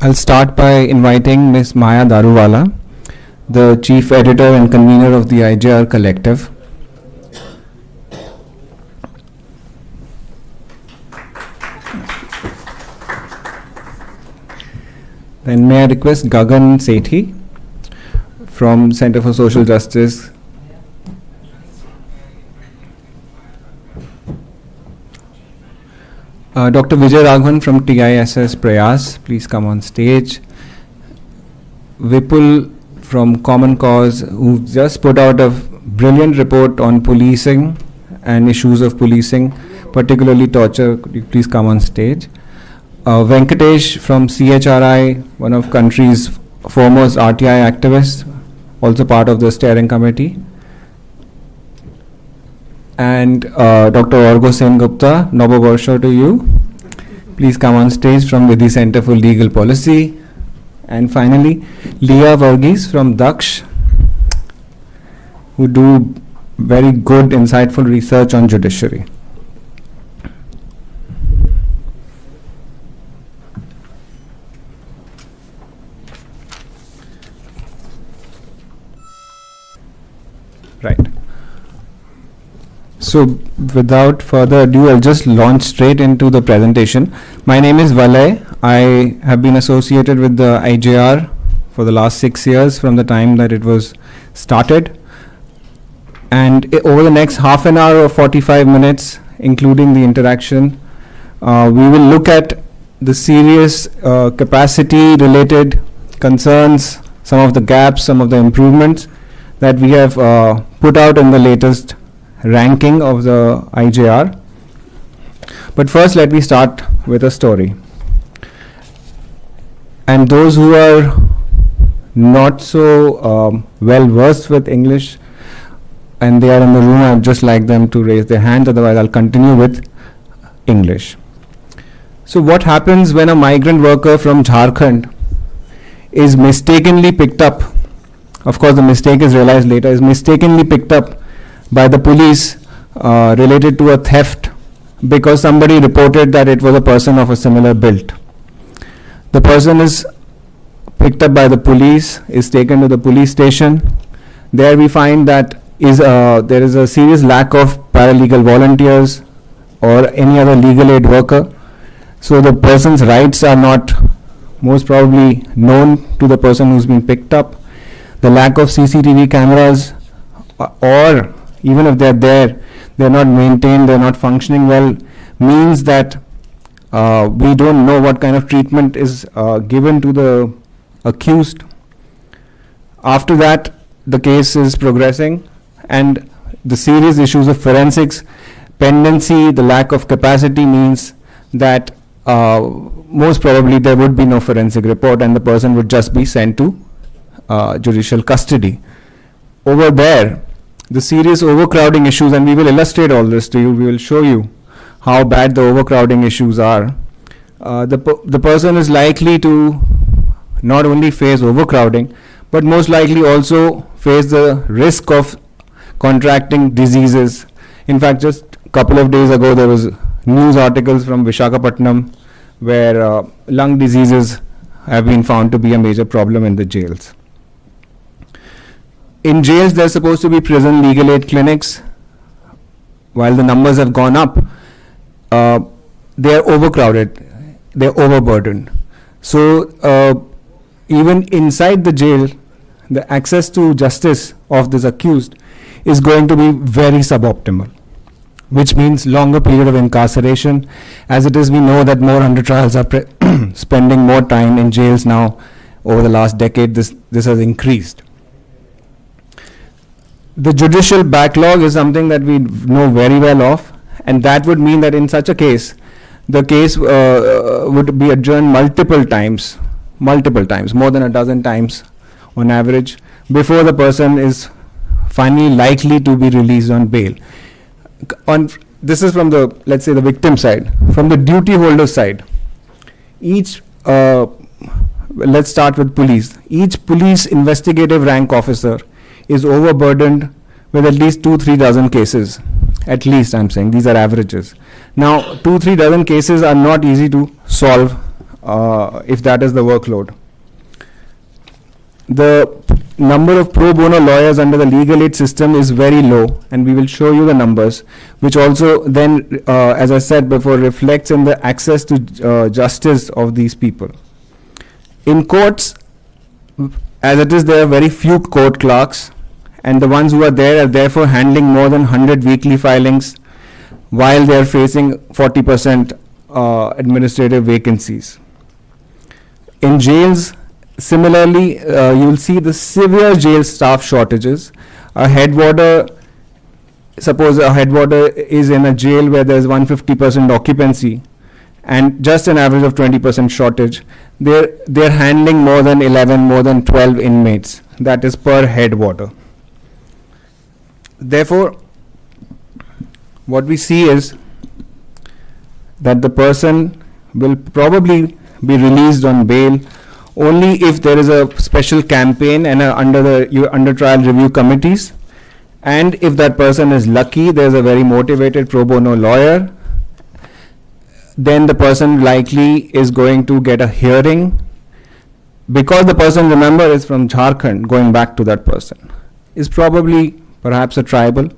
I'll start by inviting Ms. Maya Daruwala, the Chief Editor and Convener of the IJR Collective. Then may I request Gagan Sethi from Center for Social Justice. Dr. Vijay Raghavan from TISS Prayas, please come on stage. Vipul from Common Cause, who just put out a brilliant report on policing and issues of policing, particularly torture. Could you please come on stage? Venkatesh from CHRI, one of country's foremost RTI activists, also part of the steering committee. And Dr. Orgo Sen Gupta, Nobo Barsha to you. Please come on stage from Vidhi Center for Legal Policy. And finally, Leah Varghese from Daksh, who do very good, insightful research on judiciary. Right. So without further ado, I'll just launch straight into the presentation. My name is Valay. I have been associated with the IJR for the last 6 years from the time that it was started. And over the next half an hour or 45 minutes, including the interaction, we will look at the serious capacity related concerns, some of the gaps, some of the improvements that we have put out in the latest ranking of the IJR. But first, let me start with a story. And those who are not so well versed with English and they are in the room, I'd just like them to raise their hand, otherwise I'll continue with English. So what happens when a migrant worker from Jharkhand is mistakenly picked up? Of course, the mistake is realized later, is mistakenly picked up by the police related to a theft because somebody reported that it was a person of a similar build. The person is picked up by the police, is taken to the police station. There we find that there is a serious lack of paralegal volunteers or any other legal aid worker. So the person's rights are not most probably known to the person who's been picked up. The lack of CCTV cameras, or even if they're there, they're not maintained, they're not functioning well, means that we don't know what kind of treatment is given to the accused. After that, the case is progressing, and the serious issues of forensics, pendency, the lack of capacity means that most probably there would be no forensic report and the person would just be sent to judicial custody. Over there, the serious overcrowding issues, and we will illustrate all this to you, we will show you how bad the overcrowding issues are. The person is likely to not only face overcrowding, but most likely also face the risk of contracting diseases. In fact, just a couple of days ago, there was news articles from Visakhapatnam where lung diseases have been found to be a major problem in the jails. In jails, there's supposed to be prison legal aid clinics. While the numbers have gone up, they're overcrowded, they're overburdened. So even inside the jail, the access to justice of this accused is going to be very suboptimal, which means longer period of incarceration. As it is, we know that more under trials are spending more time in jails now. Over the last decade, this has increased. The judicial backlog is something that we know very well of, and that would mean that in such a case, the case would be adjourned multiple times, more than a dozen times on average, before the person is finally likely to be released on bail. This is from the, let's say, the victim side. From the duty holder side, let's start with police. Each police investigative rank officer is overburdened with at least 2-3 dozen cases. At least, I'm saying, these are averages. Now, 2-3 dozen cases are not easy to solve if that is the workload. The number of pro bono lawyers under the legal aid system is very low, and we will show you the numbers, which also then, as I said before, reflects in the access to justice of these people. In courts, as it is, there are very few court clerks, and the ones who are there are therefore handling more than 100 weekly filings, while they are facing 40% administrative vacancies. In jails, similarly, you will see the severe jail staff shortages. Suppose a head warder is in a jail where there is 150% occupancy and just an average of 20% shortage. They're handling more than 11, more than 12 inmates. That is per head warder. Therefore, what we see is that the person will probably be released on bail only if there is a special campaign and under trial review committees, and if that person is lucky, there is a very motivated pro bono lawyer, then the person likely is going to get a hearing, because the person, remember, is from Jharkhand. Going back to that person is probably perhaps a tribal.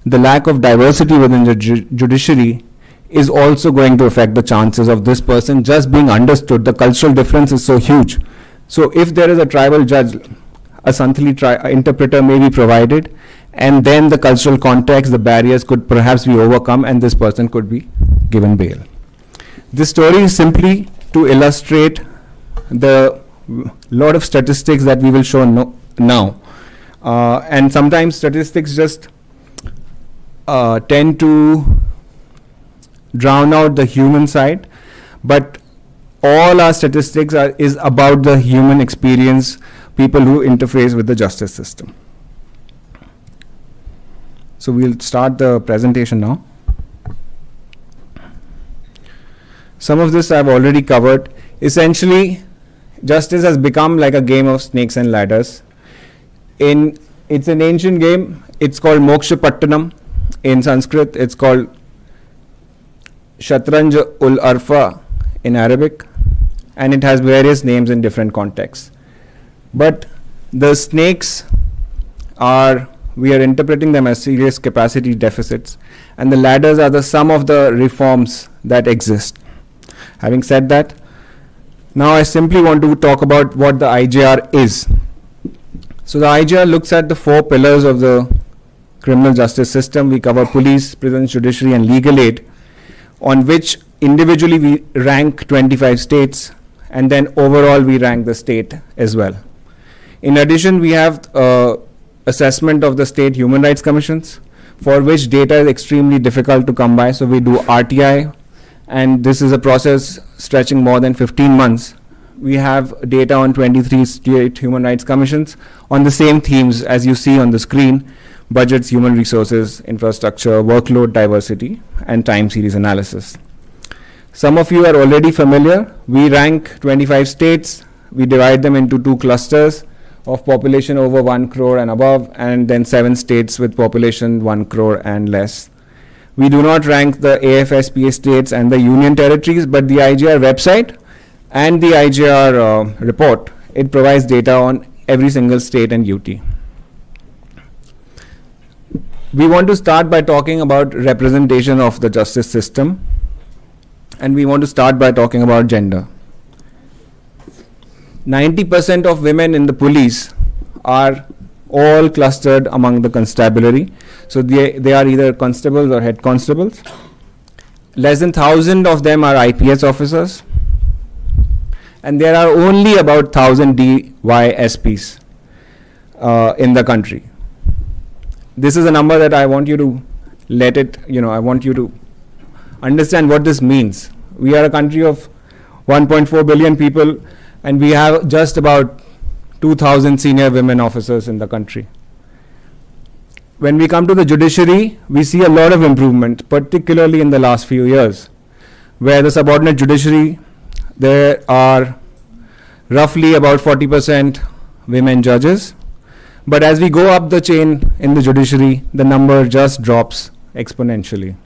The lack of diversity within the judiciary is also going to affect the chances of this person just being understood. The cultural difference is so huge. So if there is a tribal judge, a Santhali interpreter may be provided, and then the cultural context, the barriers could perhaps be overcome, and this person could be given bail. This story is simply to illustrate the lot of statistics that we will show now. And sometimes statistics just tend to drown out the human side, but all our statistics is about the human experience, people who interface with the justice system. So we'll start the presentation now. Some of this I've already covered. Essentially, justice has become like a game of snakes and ladders. It's an ancient game. It's called Moksha Pattanam. In Sanskrit, it's called Shatranj ul Arfa in Arabic, and it has various names in different contexts. But the snakes we are interpreting them as serious capacity deficits, and the ladders are the sum of the reforms that exist. Having said that, now I simply want to talk about what the IJR is. So the IJR looks at the 4 pillars of the criminal justice system. We cover police, prisons, judiciary, and legal aid, on which individually we rank 25 states, and then overall we rank the state as well. In addition, we have assessment of the state human rights commissions, for which data is extremely difficult to come by. So we do RTI, and this is a process stretching more than 15 months. We have data on 23 state human rights commissions on the same themes as you see on the screen: budgets, human resources, infrastructure, workload, diversity, and time series analysis. Some of you are already familiar. We rank 25 states. We divide them into 2 clusters of population over 1 crore and above, and then 7 states with population 1 crore and less. We do not rank the AFSPA states and the union territories, but the IJR website and the IJR report, it provides data on every single state and UT. We want to start by talking about representation of the justice system, and we want to start by talking about gender. 90% of women in the police are all clustered among the constabulary. So they are either constables or head constables. Less than 1,000 of them are IPS officers. And there are only about 1,000 DYSPs in the country. This is a number that I want you to I want you to understand what this means. We are a country of 1.4 billion people, and we have just about 2,000 senior women officers in the country. When we come to the judiciary, we see a lot of improvement, particularly in the last few years, where the subordinate judiciary, there are roughly about 40% women judges. But as we go up the chain in the judiciary, the number just drops exponentially.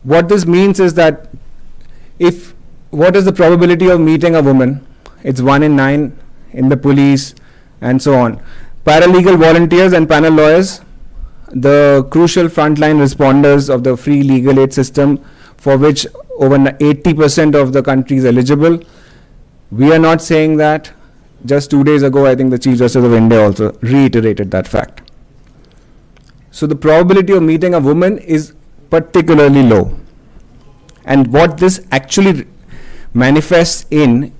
What this means is that what is the probability of meeting a woman? It's 1 in 9 in the police and so on. Paralegal volunteers and panel lawyers, the crucial frontline responders of the free legal aid system, for which over 80% of the country is eligible. We are not saying that. Just 2 days ago, I think the Chief Justice of India also reiterated that fact. So the probability of meeting a woman is particularly low. And what this actually manifests in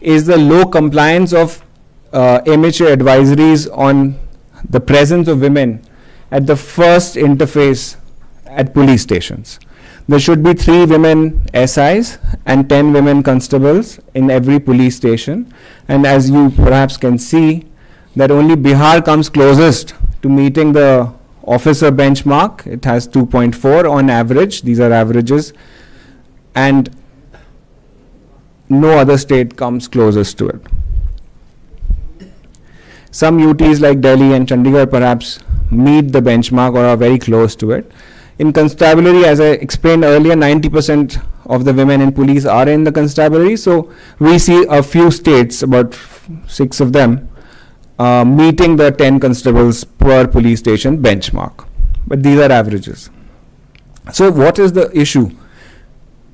is the low compliance of MHA advisories on the presence of women at the first interface at police stations. There should be 3 women SIs and 10 women constables in every police station. And as you perhaps can see, that only Bihar comes closest to meeting the officer benchmark. It has 2.4 on average. These are averages. And no other state comes closest to it. Some UTs like Delhi and Chandigarh perhaps meet the benchmark or are very close to it. In constabulary, as I explained earlier, 90% of the women in police are in the constabulary. So we see a few states, about 6 of them, meeting the 10 constables per police station benchmark. But these are averages. So what is the issue?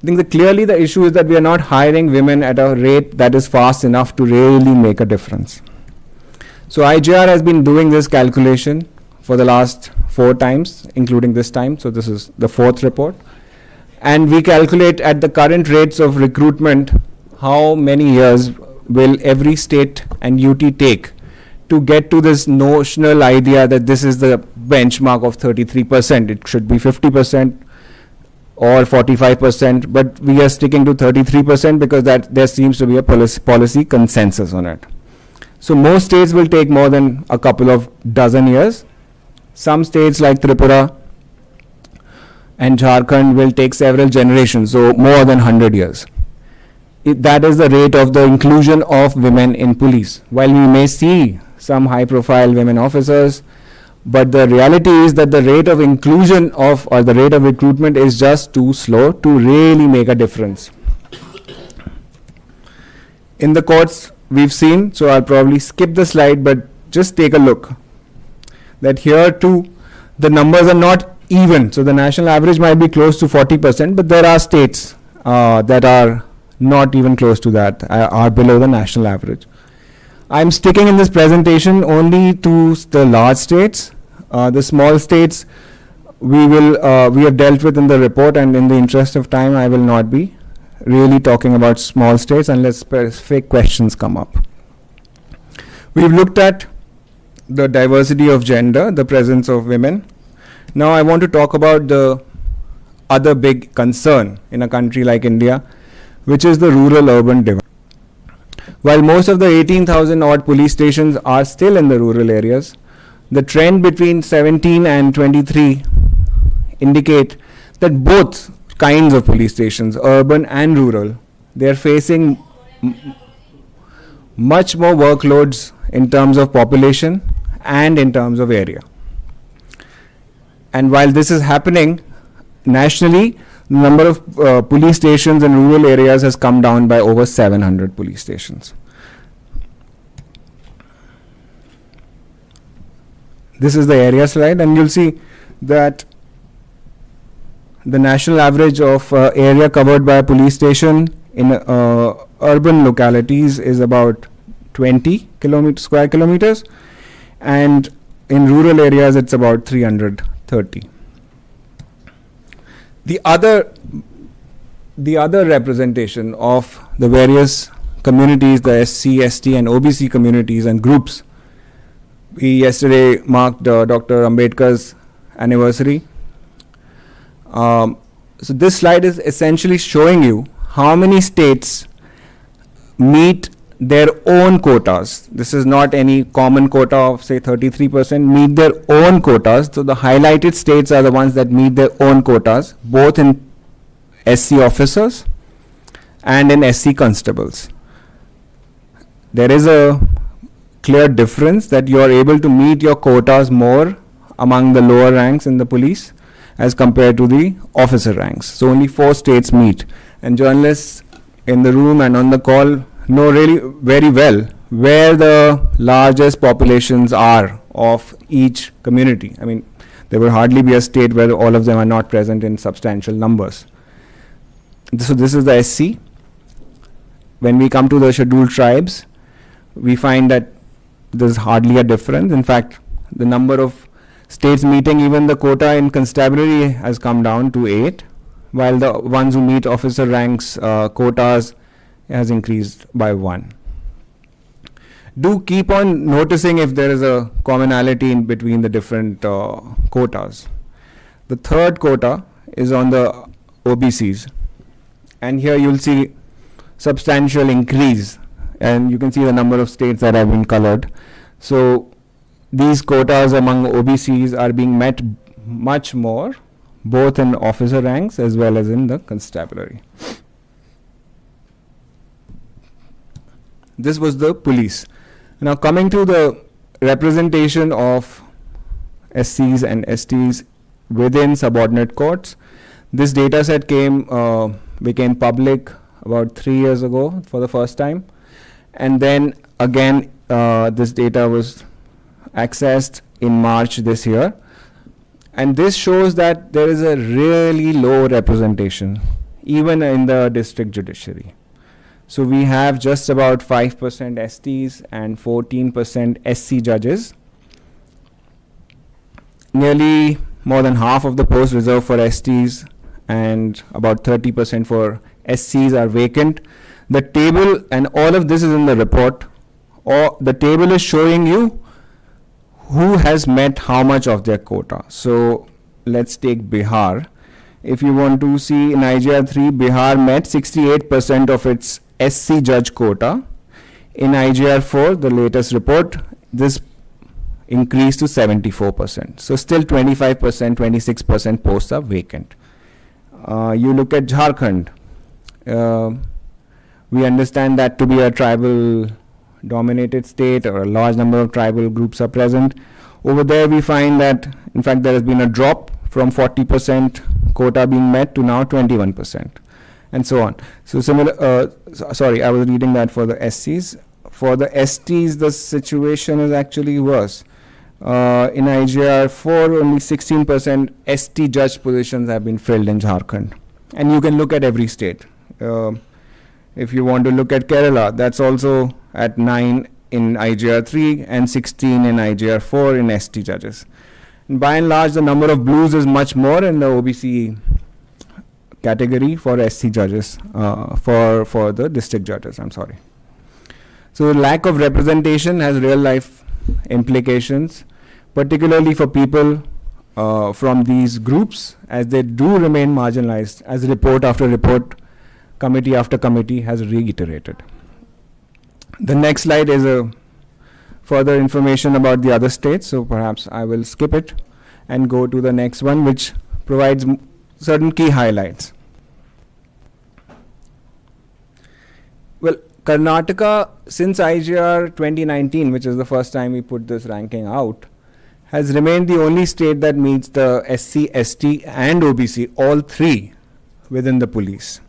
I think that clearly the issue is that we are not hiring women at a rate that is fast enough to really make a difference. So IJR has been doing this calculation for the last 4 times, including this time. So this is the 4th report. And we calculate at the current rates of recruitment, how many years will every state and UT take to get to this notional idea that this is the benchmark of 33%. It should be 50% or 45%, but we are sticking to 33% because that there seems to be a policy consensus on it. So most states will take more than a couple of dozen years. Some states like Tripura and Jharkhand will take several generations, so more than 100 years. That is the rate of the inclusion of women in police. While we may see some high-profile women officers, but the reality is that the rate of inclusion of or the rate of recruitment is just too slow to really make a difference. In the courts, we've seen, so I'll probably skip the slide, but just take a look, that here too the numbers are not even. So the national average might be close to 40%, but there are states that are not even close to that, are below the national average. I'm sticking in this presentation only to the large states. The small states we have dealt with in the report, and in the interest of time I will not be really talking about small states unless specific questions come up. We've looked at the diversity of gender, the presence of women. Now I want to talk about the other big concern in a country like India, which is the rural-urban divide. While most of the 18,000 odd police stations are still in the rural areas, the trend between 17 and 23 indicate that both kinds of police stations, urban and rural, they are facing much more workloads in terms of population and in terms of area. And while this is happening nationally, the number of police stations in rural areas has come down by over 700 police stations. This is the area slide, and you'll see that the national average of area covered by a police station in urban localities is about 20 square kilometers, and in rural areas it's about 330. The other representation of the various communities, the SC, ST and OBC communities and groups. We yesterday marked Dr. Ambedkar's anniversary. So this slide is essentially showing you how many states meet their own quotas. This is not any common quota of say 33%, meet their own quotas. So the highlighted states are the ones that meet their own quotas, both in SC officers and in SC constables. There is a clear difference that you are able to meet your quotas more among the lower ranks in the police as compared to the officer ranks. So only 4 states meet, and journalists in the room and on the call know really very well where the largest populations are of each community. I mean, there will hardly be a state where all of them are not present in substantial numbers. So this is the SC. When we come to the scheduled tribes, we find that there's hardly a difference. In fact, the number of states meeting even the quota in constabulary has come down to 8, while the ones who meet officer ranks quotas has increased by 1. Do keep on noticing if there is a commonality in between the different quotas. The third quota is on the OBCs, and here you'll see substantial increase, and you can see the number of states that have been colored. So these quotas among OBCs are being met much more, both in officer ranks as well as in the constabulary. This was the police. Now coming to the representation of SCs and STs within subordinate courts, this data set became public about 3 years ago for the first time, and then again this data was accessed in March this year, and this shows that there is a really low representation even in the district judiciary. So we have just about 5% STs and 14% SC judges. Nearly more than half of the posts reserved for STs and about 30% for SCs are vacant. The table, and all of this is in the report, or the table is showing you who has met how much of their quota. So let's take Bihar. If you want to see in IGR 3, Bihar met 68% of its SC judge quota. In IGR 4, the latest report, this increased to 74%. So still 25%, 26% posts are vacant. You look at Jharkhand. We understand that to be a tribal dominated state, or a large number of tribal groups are present. Over there we find that in fact there has been a drop from 40% quota being met to now 21%, and so on. So similar, sorry, I was reading that for the SCs. For the STs, the situation is actually worse. In IGR 4, only 16% ST judge positions have been filled in Jharkhand. And you can look at every state. If you want to look at Kerala, that's also at 9 in IGR 3 and 16 in IGR 4 in ST judges. And by and large, the number of blues is much more in the OBC category for SC judges, for the district judges, I'm sorry. So the lack of representation has real life implications, particularly for people from these groups, as they do remain marginalized, as report after report, committee after committee has reiterated. The next slide is a further information about the other states, so perhaps I will skip it and go to the next one, which provides certain key highlights. Well, Karnataka, since IGR 2019, which is the first time we put this ranking out, has remained the only state that meets the SC, ST and OBC, all three, within the police.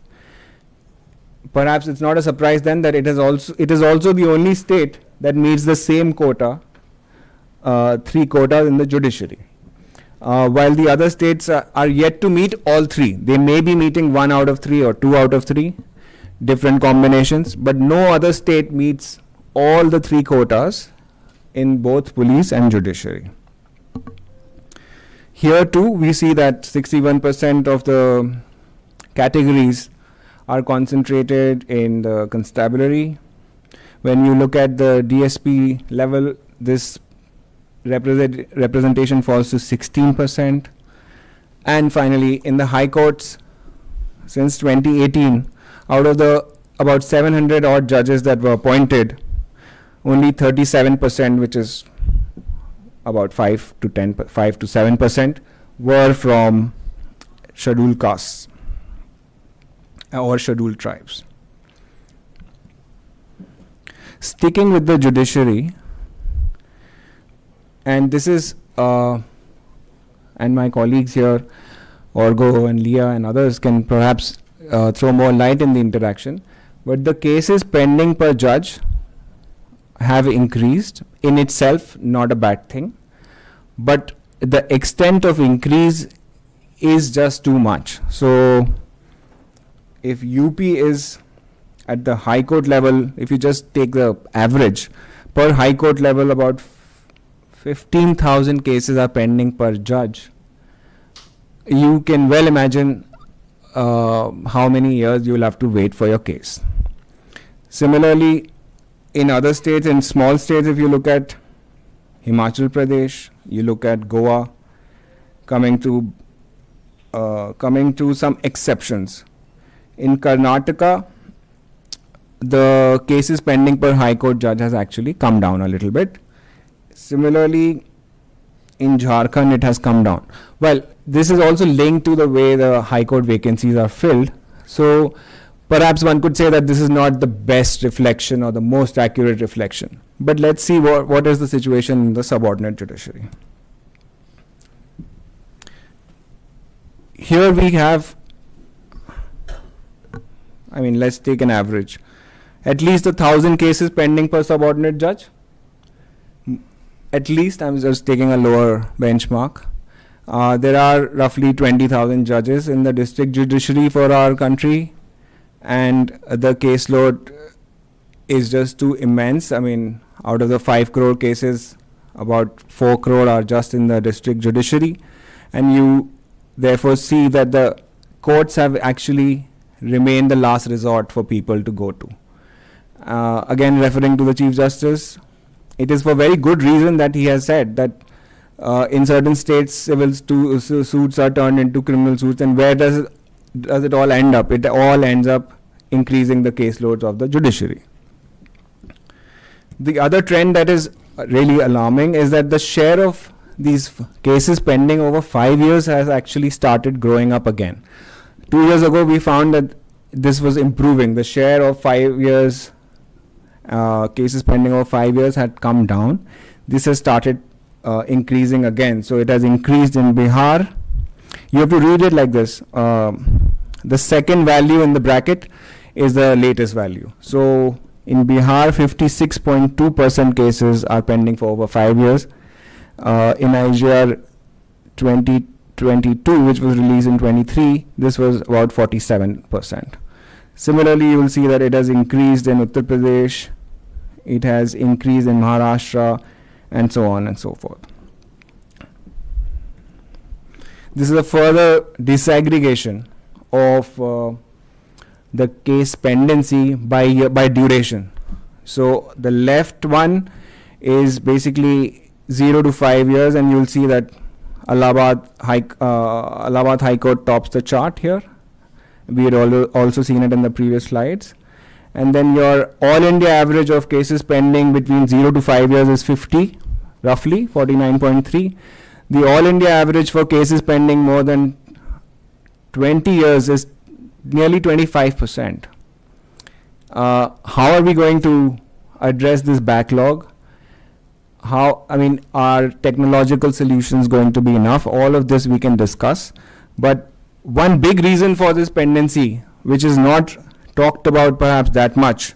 Perhaps it's not a surprise then that it is also the only state that meets the same quota, 3 quotas in the judiciary. While the other states are yet to meet all 3. They may be meeting 1 out of 3 or 2 out of 3, different combinations, but no other state meets all the three quotas in both police and judiciary. Here too, we see that 61% of the categories are concentrated in the constabulary. When you look at the DSP level, this representation falls to 16%. And finally, in the high courts, since 2018, out of the about 700 odd judges that were appointed, only 37%, which is about 5 to 7%, were from scheduled castes or scheduled tribes. Sticking with the judiciary, and this is, and my colleagues here, Orgo and Leah and others can perhaps throw more light in the interaction, but the cases pending per judge have increased. In itself, not a bad thing, but the extent of increase is just too much. So if UP is at the high court level, if you just take the average, per high court level about 15,000 cases are pending per judge, you can well imagine how many years you will have to wait for your case. Similarly, in other states, in small states, if you look at Himachal Pradesh, you look at Goa, coming to some exceptions. In Karnataka, the cases pending per High Court judge has actually come down a little bit. Similarly, in Jharkhand, it has come down. Well, this is also linked to the way the High Court vacancies are filled. So perhaps one could say that this is not the best reflection or the most accurate reflection. But let's see what is the situation in the subordinate judiciary. Here we have, let's take an average. At least 1,000 cases pending per subordinate judge. At least, I'm just taking a lower benchmark. There are roughly 20,000 judges in the district judiciary for our country, and the caseload is just too immense. Out of the 5 crore cases, about 4 crore are just in the district judiciary, and you therefore see that the courts have actually remained the last resort for people to go to. Again, referring to the Chief Justice, it is for very good reason that he has said that in certain states, civil suits are turned into criminal suits, and where does it all end up? It all ends up increasing the caseloads of the judiciary. The other trend that is really alarming is that the share of these cases pending over 5 years has actually started growing up again. 2 years ago, we found that this was improving. The share of 5 years cases pending over 5 years had come down. This has started increasing again. So it has increased in Bihar. You have to read it like this. The second value in the bracket is the latest value. So in Bihar, 56.2% cases are pending for over 5 years. In Nigeria, 2022, which was released in 23, this was about 47%. Similarly, you will see that it has increased in Uttar Pradesh, it has increased in Maharashtra, and so on and so forth. This is a further disaggregation of the case pendency by duration. So the left one is basically 0 to 5 years, and you'll see that Allahabad High Court tops the chart here. We had also seen it in the previous slides. And then your all India average of cases pending between 0 to 5 years is 50, roughly 49.3. The all India average for cases pending more than 20 years is nearly 25%. How are we going to address this backlog? Are technological solutions going to be enough? All of this we can discuss. But one big reason for this pendency, which is not talked about perhaps that much,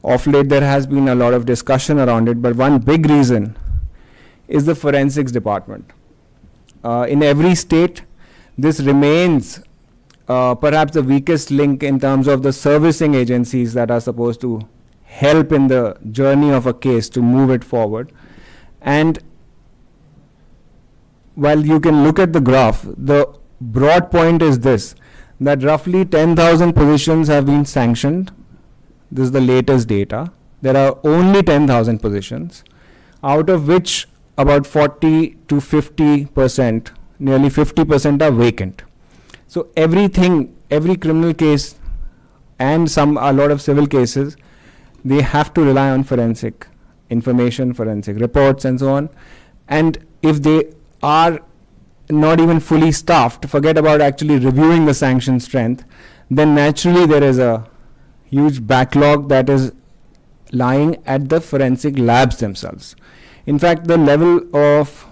of late there has been a lot of discussion around it, but one big reason is the forensics department. In every state, this remains perhaps the weakest link in terms of the servicing agencies that are supposed to help in the journey of a case to move it forward. And while you can look at the graph, the broad point is this, that roughly 10,000 positions have been sanctioned. This is the latest data. There are only 10,000 positions, out of which about 40 to 50%, nearly 50% are vacant. So every criminal case and a lot of civil cases, they have to rely on forensic information, forensic reports and so on. And if they are not even fully staffed, forget about actually reviewing the sanction strength, then naturally there is a huge backlog that is lying at the forensic labs themselves. In fact, the level of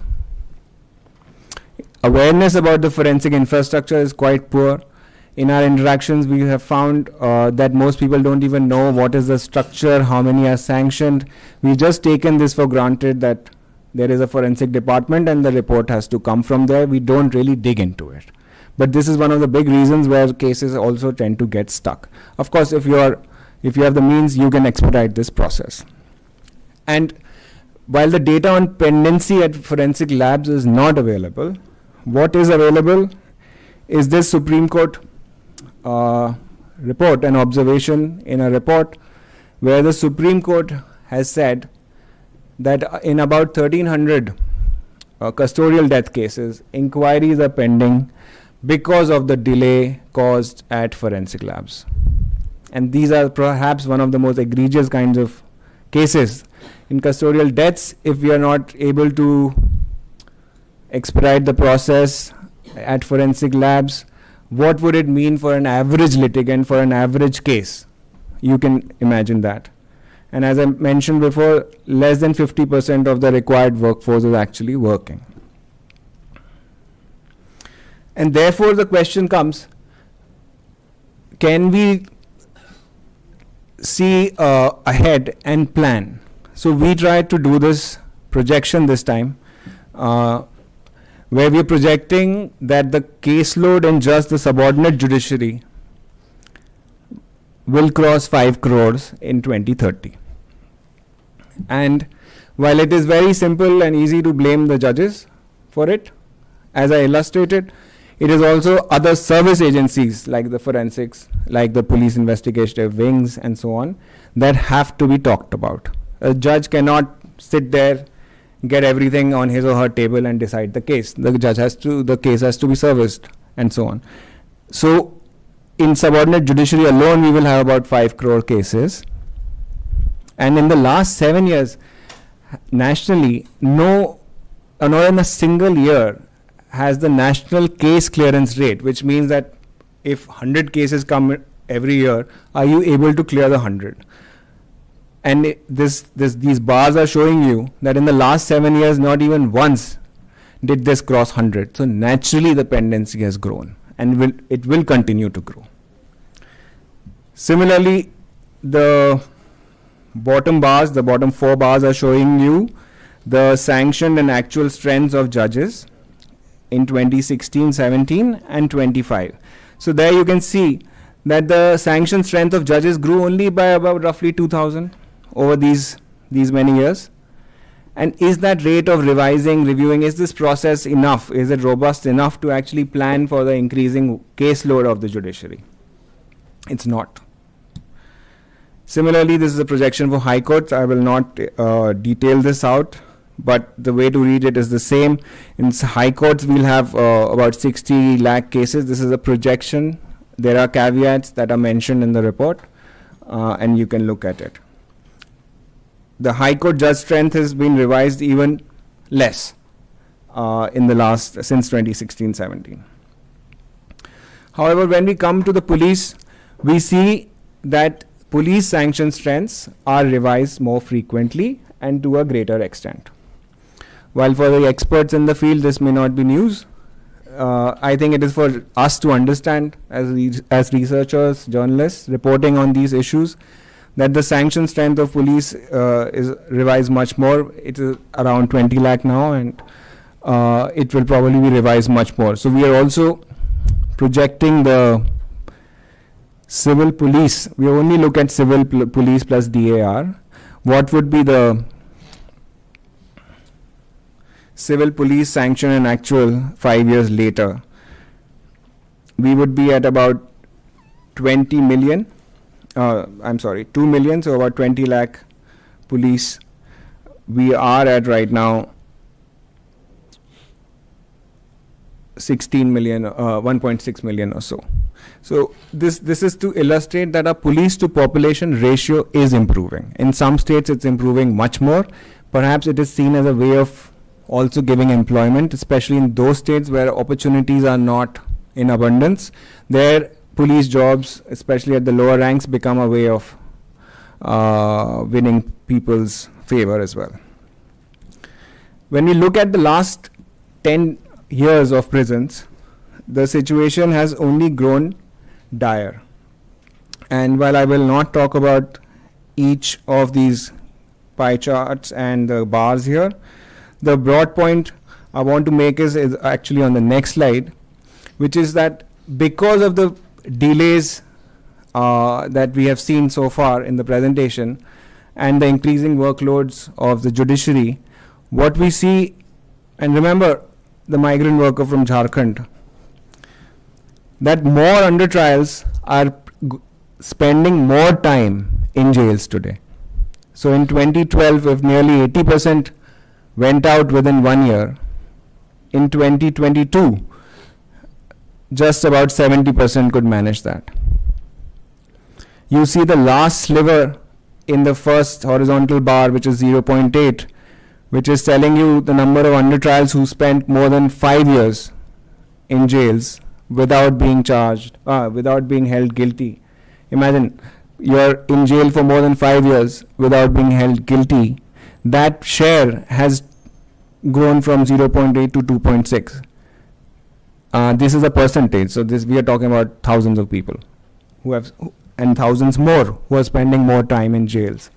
awareness about the forensic infrastructure is quite poor. In our interactions, we have found that most people don't even know what is the structure, how many are sanctioned. We've just taken this for granted that there is a forensic department and the report has to come from there. We don't really dig into it. But this is one of the big reasons where cases also tend to get stuck. Of course, if you have the means, you can expedite this process. And while the data on pendency at forensic labs is not available, what is available is this Supreme Court report, an observation in a report where the Supreme Court has said that in about 1,300 custodial death cases, inquiries are pending because of the delay caused at forensic labs. And these are perhaps one of the most egregious kinds of cases. In custodial deaths, if we are not able to expedite the process at forensic labs, what would it mean for an average litigant, for an average case? You can imagine that. And as I mentioned before, less than 50% of the required workforce is actually working. And therefore the question comes, can we see ahead and plan? So we tried to do this projection this time, where we're projecting that the caseload in just the subordinate judiciary will cross 5 crores in 2030. And while it is very simple and easy to blame the judges for it, as I illustrated, it is also other service agencies like the forensics, like the police investigative wings and so on, that have to be talked about. A judge cannot sit there, get everything on his or her table and decide the case. The case has to be serviced and so on. So in subordinate judiciary alone, we will have about 5 crore cases. And in the last 7 years, nationally, not in a single year has the national case clearance rate, which means that if 100 cases come every year, are you able to clear the 100? And these bars are showing you that in the last 7 years, not even once did this cross 100. So naturally, the pendency has grown, and it will continue to grow. Similarly, the bottom 4 bars are showing you the sanctioned and actual strengths of judges in 2016, 17 and 25. So there you can see that the sanctioned strength of judges grew only by about roughly 2,000 over these many years. And is that rate of reviewing, is this process enough? Is it robust enough to actually plan for the increasing caseload of the judiciary? It's not. Similarly, this is a projection for high courts. I will not detail this out, but the way to read it is the same. In high courts, we'll have about 60 lakh cases. This is a projection. There are caveats that are mentioned in the report, and you can look at it. The high court judge strength has been revised even less since 2016-17. However, when we come to the police, we see that police sanction strengths are revised more frequently and to a greater extent. While for the experts in the field, this may not be news, I think it is for us to understand as researchers, journalists, reporting on these issues, that the sanction strength of police is revised much more. It is around 20 lakh now, and it will probably be revised much more. So we are also projecting the civil police, we only look at civil police plus DAR, what would be the civil police sanction and actual 5 years later? We would be at about 20 million, 2 million, so about 20 lakh police. We are at right now 16 million, 1.6 million or so. So this is to illustrate that our police to population ratio is improving. In some states it's improving much more. Perhaps it is seen as a way of also giving employment, especially in those states where opportunities are not in abundance. There police jobs, especially at the lower ranks, become a way of winning people's favor as well. When we look at the last 10 years of prisons, the situation has only grown dire. And while I will not talk about each of these pie charts and the bars here, the broad point I want to make is actually on the next slide, which is that because of the delays that we have seen so far in the presentation and the increasing workloads of the judiciary, what we see, and remember the migrant worker from Jharkhand, that more under trials are spending more time in jails today. So in 2012, if nearly 80% went out within 1 year, in 2022, just about 70% could manage that. You see the last sliver in the first horizontal bar, which is 0.8, which is telling you the number of under trials who spent more than 5 years in jails without being charged, without being held guilty. Imagine you're in jail for more than 5 years without being held guilty. That share has grown from 0.8 to 2.6. This is a percentage, so this we are talking about thousands of people who have, and thousands more who are spending more time in jails.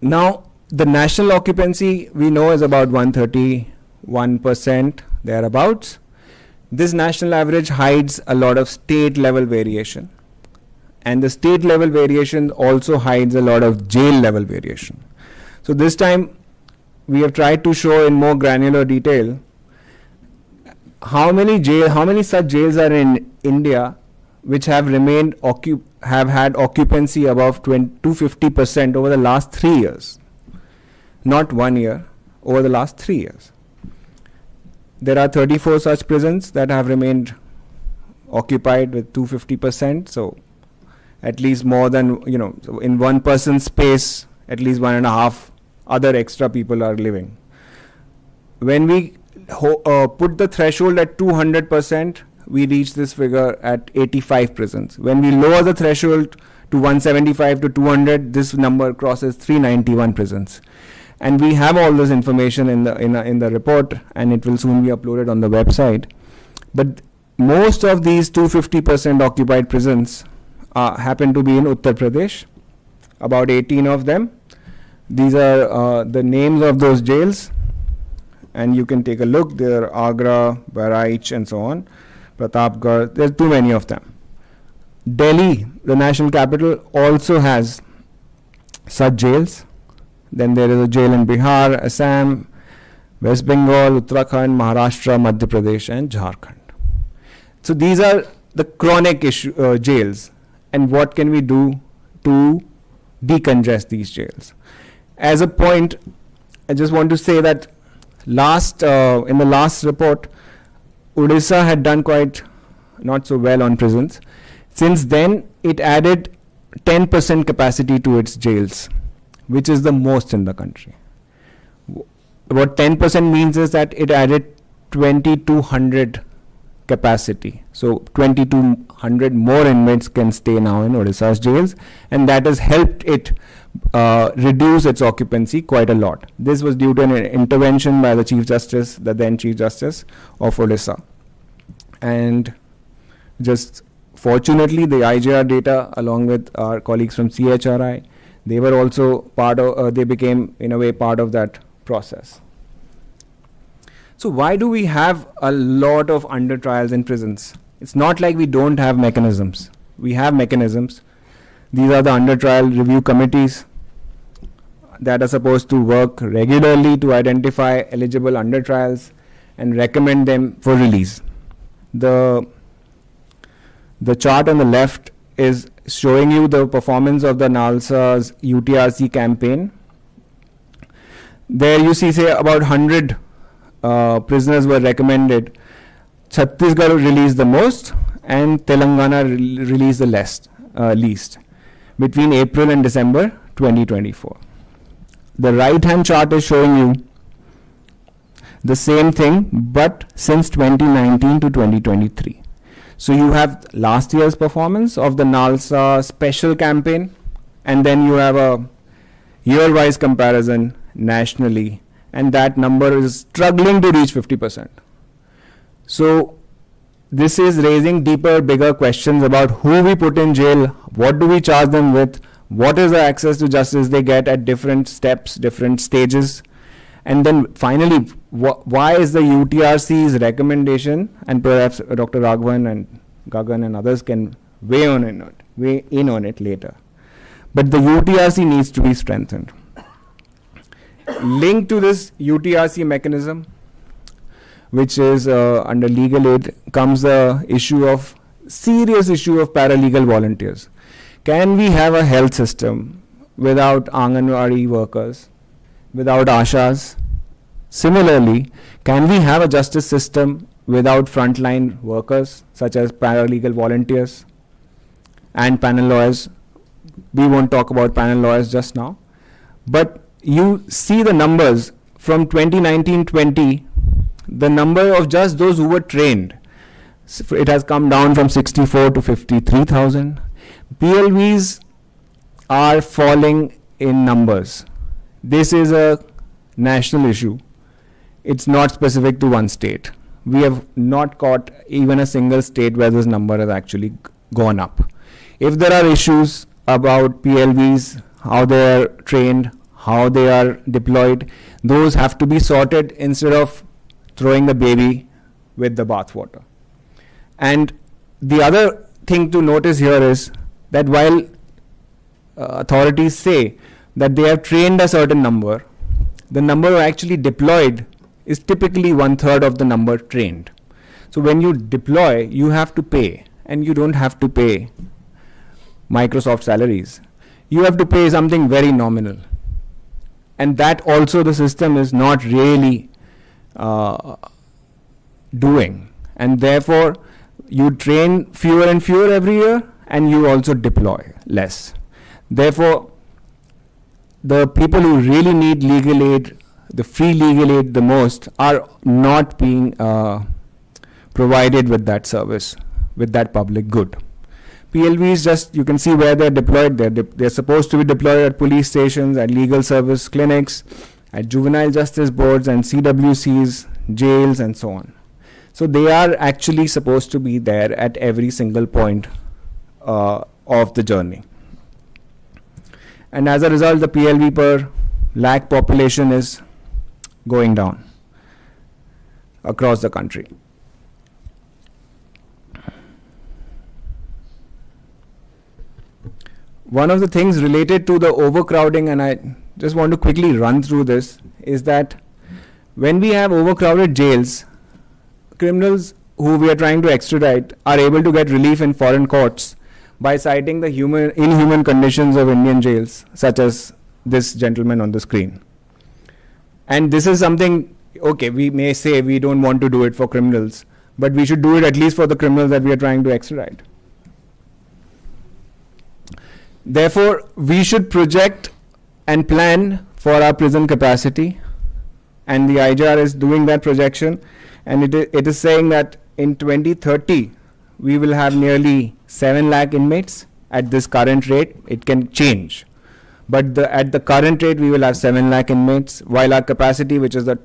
Now, the national occupancy we know is about 131% thereabouts. This national average hides a lot of state level variation, and the state level variation also hides a lot of jail level variation. So this time we have tried to show in more granular detail how many such jails are in India which have remained have had occupancy above 250% over the last 3 years, not 1 year, over the last 3 years. There are 34 such prisons that have remained occupied with 250%, so at least more than, so in one person's space, at least 1.5 other extra people are living. When we put the threshold at 200%, we reach this figure at 85 prisons. When we lower the threshold to 175 to 200, this number crosses 391 prisons. And we have all this information in the report, and it will soon be uploaded on the website. But most of these 250% occupied prisons happen to be in Uttar Pradesh, about 18 of them. These are the names of those jails, and you can take a look. There are Agra, Bahraich, and so on, Pratapgarh. There's too many of them. Delhi, the national capital, also has such jails. Then there is a jail in Bihar, Assam, West Bengal, Uttarakhand, Maharashtra, Madhya Pradesh, and Jharkhand. So these are the chronic jails. And what can we do to decongest these jails? As a point, I just want to say that in the last report, Odisha had done quite not so well on prisons. Since then, it added 10% capacity to its jails, which is the most in the country. What 10% means is that it added 2,200 capacity. So 2,200 more inmates can stay now in Odisha's jails, and that has helped it reduce its occupancy quite a lot. This was due to an intervention by the Chief Justice, the then Chief Justice of Odisha. And just fortunately, the IJR data, along with our colleagues from CHRI, they were also they became in a way part of that process. So why do we have a lot of under trials in prisons? It's not like we don't have mechanisms. We have mechanisms. These are the under trial review committees that are supposed to work regularly to identify eligible under trials and recommend them for release. The chart on the left is showing you the performance of the NALSA's UTRC campaign. There you see, say, about 100 prisoners were recommended. Chhattisgarh released the most and Telangana released the least between April and December 2024. The right hand chart is showing you the same thing but since 2019 to 2023. So you have last year's performance of the NALSA special campaign, and then you have a year-wise comparison nationally, and that number is struggling to reach 50%. So this is raising deeper, bigger questions about who we put in jail, what do we charge them with, what is the access to justice they get at different steps, different stages, and then finally, why is the UTRC's recommendation, and perhaps Dr. Raghavan and Gagan and others can weigh in on it later. But the UTRC needs to be strengthened. Linked to this UTRC mechanism, which is under legal aid, comes the serious issue of paralegal volunteers. Can we have a health system without Anganwadi workers, without Ashas? Similarly, can we have a justice system without frontline workers such as paralegal volunteers and panel lawyers? We won't talk about panel lawyers just now, but you see the numbers from 2019-20, the number of just those who were trained, it has come down from 64 to 53,000. PLVs are falling in numbers. This is a national issue. It's not specific to one state. We have not caught even a single state where this number has actually gone up. If there are issues about PLVs, how they are trained, how they are deployed, those have to be sorted instead of throwing the baby with the bathwater. And the other thing to notice here is that while authorities say that they have trained a certain number, the number actually deployed is typically 1/3 of the number trained. So when you deploy, you have to pay, and you don't have to pay Microsoft salaries. You have to pay something very nominal. And that also the system is not really doing. And therefore, you train fewer and fewer every year, and you also deploy less. Therefore, the people who really need legal aid, the free legal aid the most, are not being provided with that service, with that public good. PLVs, just you can see where they're deployed. They're supposed to be deployed at police stations, at legal service clinics, at juvenile justice boards and CWCs, jails, and so on. So they are actually supposed to be there at every single point of the journey. And as a result, the PLV per lakh population is going down across the country. One of the things related to the overcrowding, and I just want to quickly run through this, is that when we have overcrowded jails, criminals who we are trying to extradite are able to get relief in foreign courts by citing the inhuman conditions of Indian jails, such as this gentleman on the screen. And this is something, okay, we may say we don't want to do it for criminals, but we should do it at least for the criminals that we are trying to extradite. Therefore, we should project and plan for our prison capacity, and the IJR is doing that projection, and it is saying that in 2030 we will have nearly 7 lakh inmates at this current rate. It can change, but at the current rate we will have 7 lakh inmates, while our capacity, which is the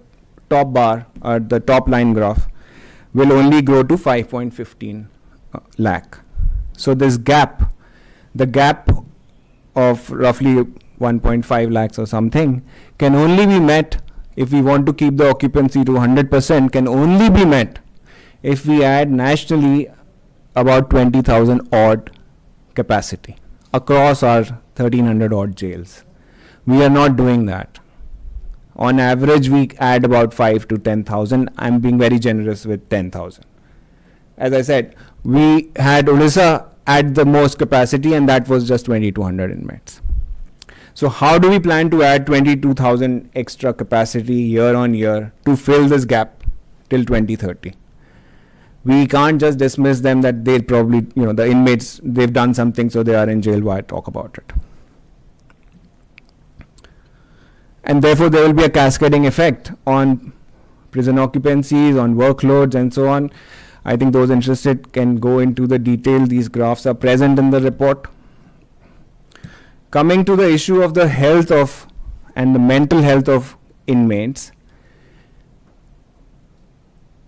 top bar or the top line graph, will only grow to 5.15 lakh. So this gap, the gap of roughly 1.5 lakhs or something, can only be met if we want to keep the occupancy to 100%, can only be met if we add nationally about 20,000 odd capacity across our 1300 odd jails. We are not doing that. On average, we add about 5 to 10,000. I'm being very generous with 10,000. As I said, we had Odisha at the most capacity, and that was just 2,200 inmates. So how do we plan to add 22,000 extra capacity year on year to fill this gap till 2030? We can't just dismiss them that they'll probably, the inmates, they've done something, so they are in jail. Why talk about it? And therefore, there will be a cascading effect on prison occupancies, on workloads, and so on. I think those interested can go into the detail. These graphs are present in the report. Coming to the issue of the health of and the mental health of inmates,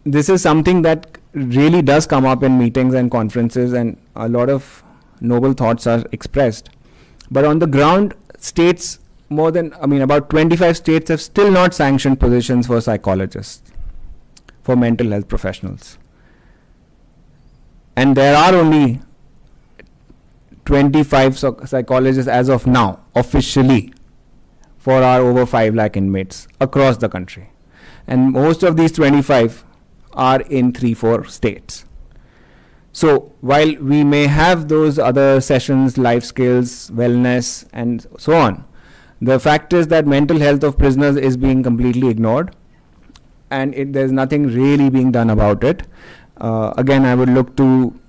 this is something that really does come up in meetings and conferences, and a lot of noble thoughts are expressed. But on the ground, states about 25 states have still not sanctioned positions for psychologists, for mental health professionals. And there are only 25 psychologists as of now, officially, for our over 5 lakh inmates across the country. And most of these 25 are in 3-4 states. So while we may have those other sessions, life skills, wellness, and so on, the fact is that mental health of prisoners is being completely ignored, and there's nothing really being done about it. Again, I would look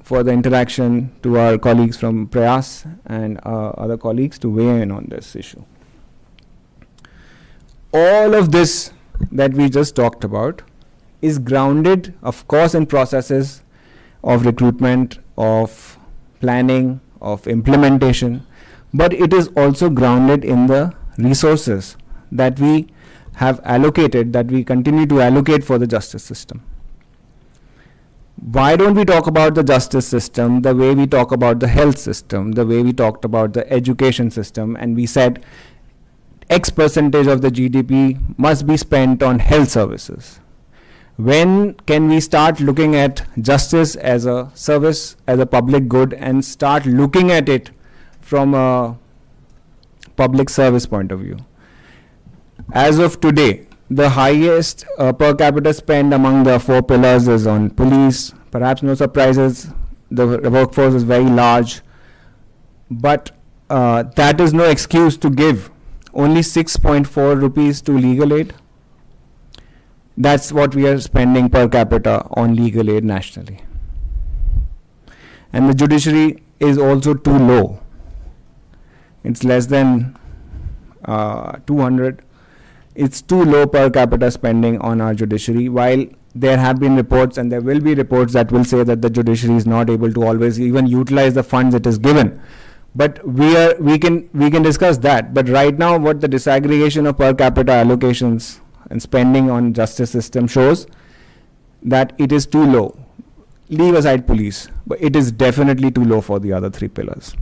for the interaction to our colleagues from Prayas and other colleagues to weigh in on this issue. All of this that we just talked about is grounded, of course, in processes of recruitment, of planning, of implementation, but it is also grounded in the resources that we have allocated, that we continue to allocate for the justice system. Why don't we talk about the justice system the way we talk about the health system, the way we talked about the education system, and we said X percentage of the GDP must be spent on health services? When can we start looking at justice as a service, as a public good, and start looking at it from a public service point of view? As of today, the highest per capita spend among the 4 pillars is on police. Perhaps no surprises, the workforce is very large, but that is no excuse to give only 6.4 rupees to legal aid. That's what we are spending per capita on legal aid nationally. And the judiciary is also too low. It's less than 200. It's too low per capita spending on our judiciary, while there have been reports and there will be reports that will say that the judiciary is not able to always even utilize the funds it is given. But we can discuss that. But right now, what the disaggregation of per capita allocations and spending on justice system shows that it is too low. Leave aside police, but it is definitely too low for the other 3 pillars.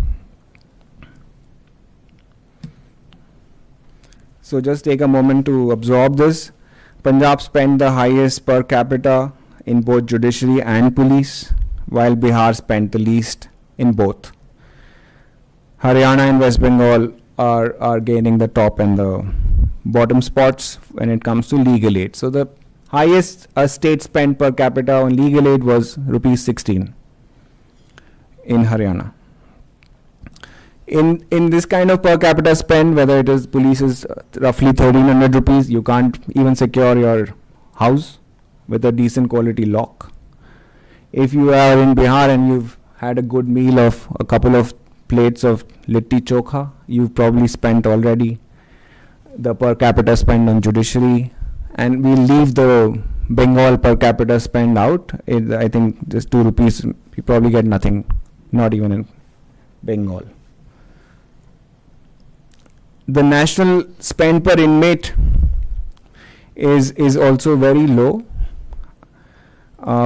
So just take a moment to absorb this. Punjab spent the highest per capita in both judiciary and police, while Bihar spent the least in both. Haryana and West Bengal are gaining the top and the bottom spots when it comes to legal aid. So the highest a state spent per capita on legal aid was rupees 16 in Haryana. In this kind of per capita spend, whether it is police is roughly 1,300 rupees, you can't even secure your house with a decent quality lock. If you are in Bihar and you've had a good meal of a couple of plates of litti chokha, you've probably spent already the per capita spend on judiciary, and we'll leave the Bengal per capita spend out. I think just 2 rupees, you probably get nothing, not even in Bengal. The national spend per inmate is also very low.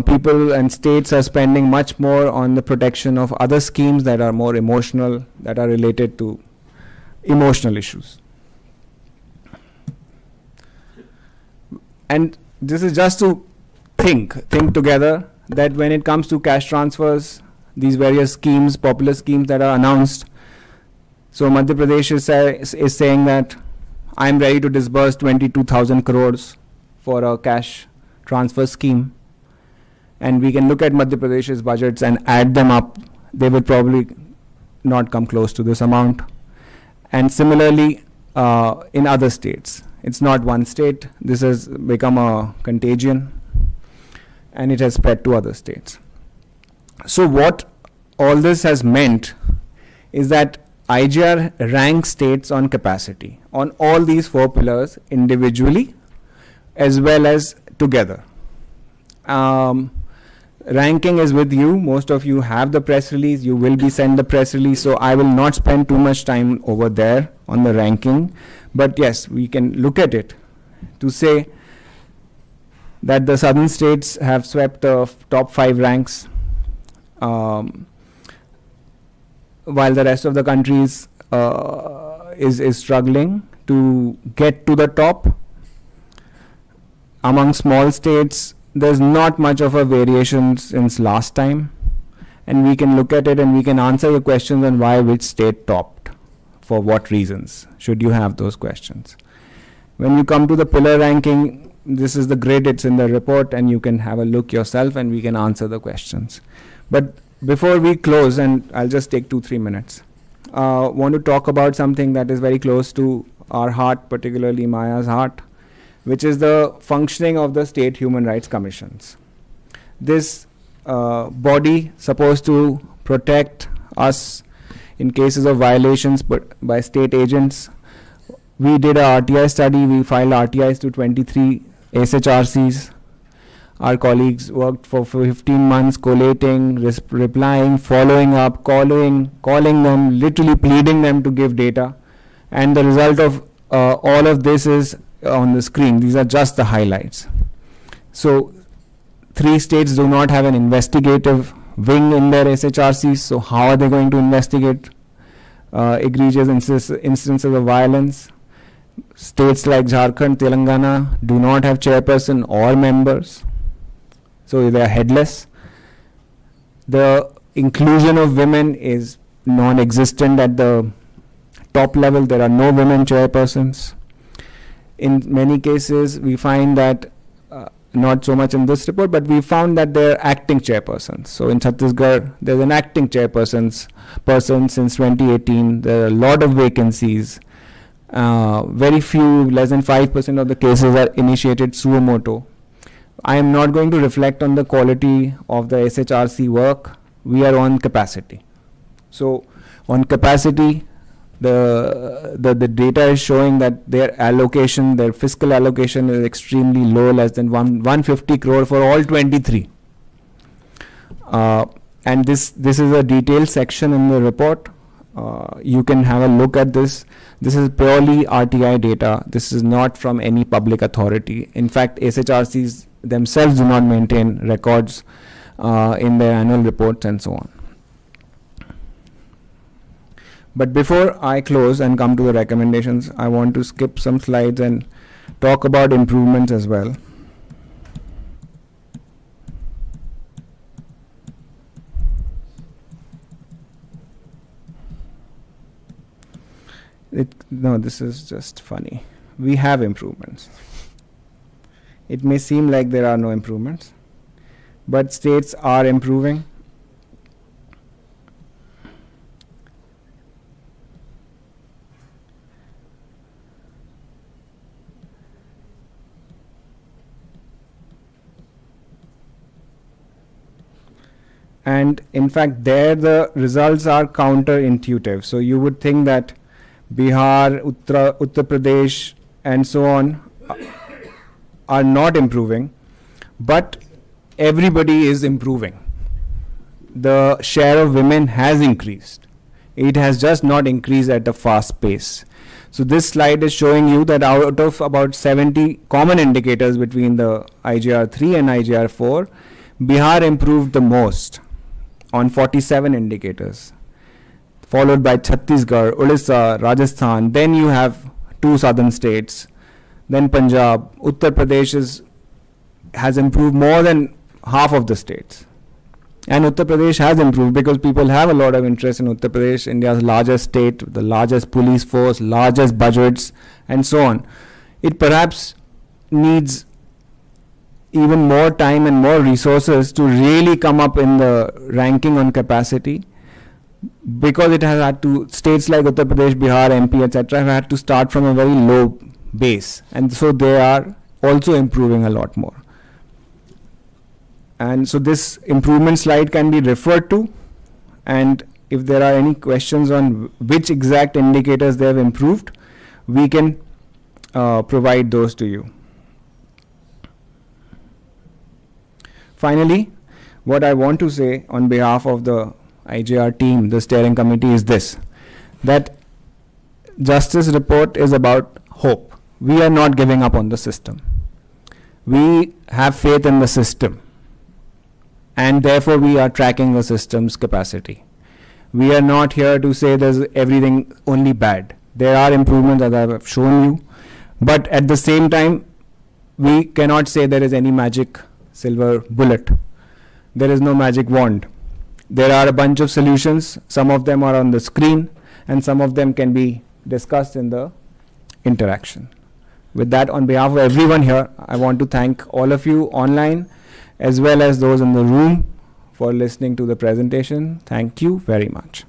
People and states are spending much more on the protection of other schemes that are more emotional, that are related to emotional issues. And this is just to think together that when it comes to cash transfers, these various schemes, popular schemes that are announced. So Madhya Pradesh is saying that I'm ready to disburse 22,000 crores for a cash transfer scheme. And we can look at Madhya Pradesh's budgets and add them up. They will probably not come close to this amount. And similarly, in other states. It's not one state. This has become a contagion, and it has spread to other states. So what all this has meant is that IGR ranks states on capacity, on all these 4 pillars individually as well as together. Ranking is with you. Most of you have the press release. You will be sent the press release. So I will not spend too much time over there on the ranking. But yes, we can look at it to say that the southern states have swept the top 5 ranks, while the rest of the countries is struggling to get to the top. Among small states, there's not much of a variation since last time, and we can look at it and we can answer your questions on why which state topped, for what reasons, should you have those questions. When you come to the pillar ranking, this is the grid, it's in the report, and you can have a look yourself and we can answer the questions. But before we close, and I'll just take 2-3 minutes, want to talk about something that is very close to our heart, particularly Maya's heart, which is the functioning of the state human rights commissions. This body supposed to protect us in cases of violations by state agents. We did a RTI study. We filed RTIs to 23 SHRCs. Our colleagues worked for 15 months collating, replying, following up, calling them, literally pleading them to give data. And the result of all of this is on the screen. These are just the highlights. So 3 states do not have an investigative wing in their SHRCs. So how are they going to investigate egregious instances of violence? States like Jharkhand, Telangana do not have chairperson or members. So they are headless. The inclusion of women is non-existent at the top level. There are no women chairpersons. In many cases, we find that, not so much in this report, but we found that they are acting chairpersons. So in Chhattisgarh, there's an acting person since 2018. There are a lot of vacancies. Very few, less than 5% of the cases are initiated suo motu. I am not going to reflect on the quality of the SHRC work. We are on capacity. So on capacity, the data is showing that their allocation, their fiscal allocation is extremely low, less than 150 crore for all 23. And this is a detailed section in the report. You can have a look at this. This is purely RTI data. This is not from any public authority. In fact, SHRCs themselves do not maintain records in their annual reports and so on. But before I close and come to the recommendations, I want to skip some slides and talk about improvements as well. No, this is just funny. We have improvements. It may seem like there are no improvements, but states are improving. And in fact, there the results are counterintuitive. So you would think that Bihar, Uttar Pradesh, and so on are not improving, but everybody is improving. The share of women has increased. It has just not increased at a fast pace. So this slide is showing you that out of about 70 common indicators between the IGR 3 and IGR 4, Bihar improved the most on 47 indicators, followed by Chhattisgarh, Odisha, Rajasthan. Then you have 2 southern states, then Punjab. Uttar Pradesh has improved more than half of the states. And Uttar Pradesh has improved because people have a lot of interest in Uttar Pradesh, India's largest state, the largest police force, largest budgets, and so on. It perhaps needs even more time and more resources to really come up in the ranking on capacity, because it has had to, states like Uttar Pradesh, Bihar, MP, etc. have had to start from a very low base, and so they are also improving a lot more. And so this improvement slide can be referred to, and if there are any questions on which exact indicators they have improved, we can provide those to you. Finally, what I want to say on behalf of the IJR team, the steering committee, is this: that justice report is about hope. We are not giving up on the system. We have faith in the system, and therefore we are tracking the system's capacity. We are not here to say there's everything only bad. There are improvements that I have shown you, but at the same time, we cannot say there is any magic silver bullet. There is no magic wand. There are a bunch of solutions. Some of them are on the screen, and some of them can be discussed in the interaction. With that, on behalf of everyone here, I want to thank all of you online as well as those in the room for listening to the presentation. Thank you very much.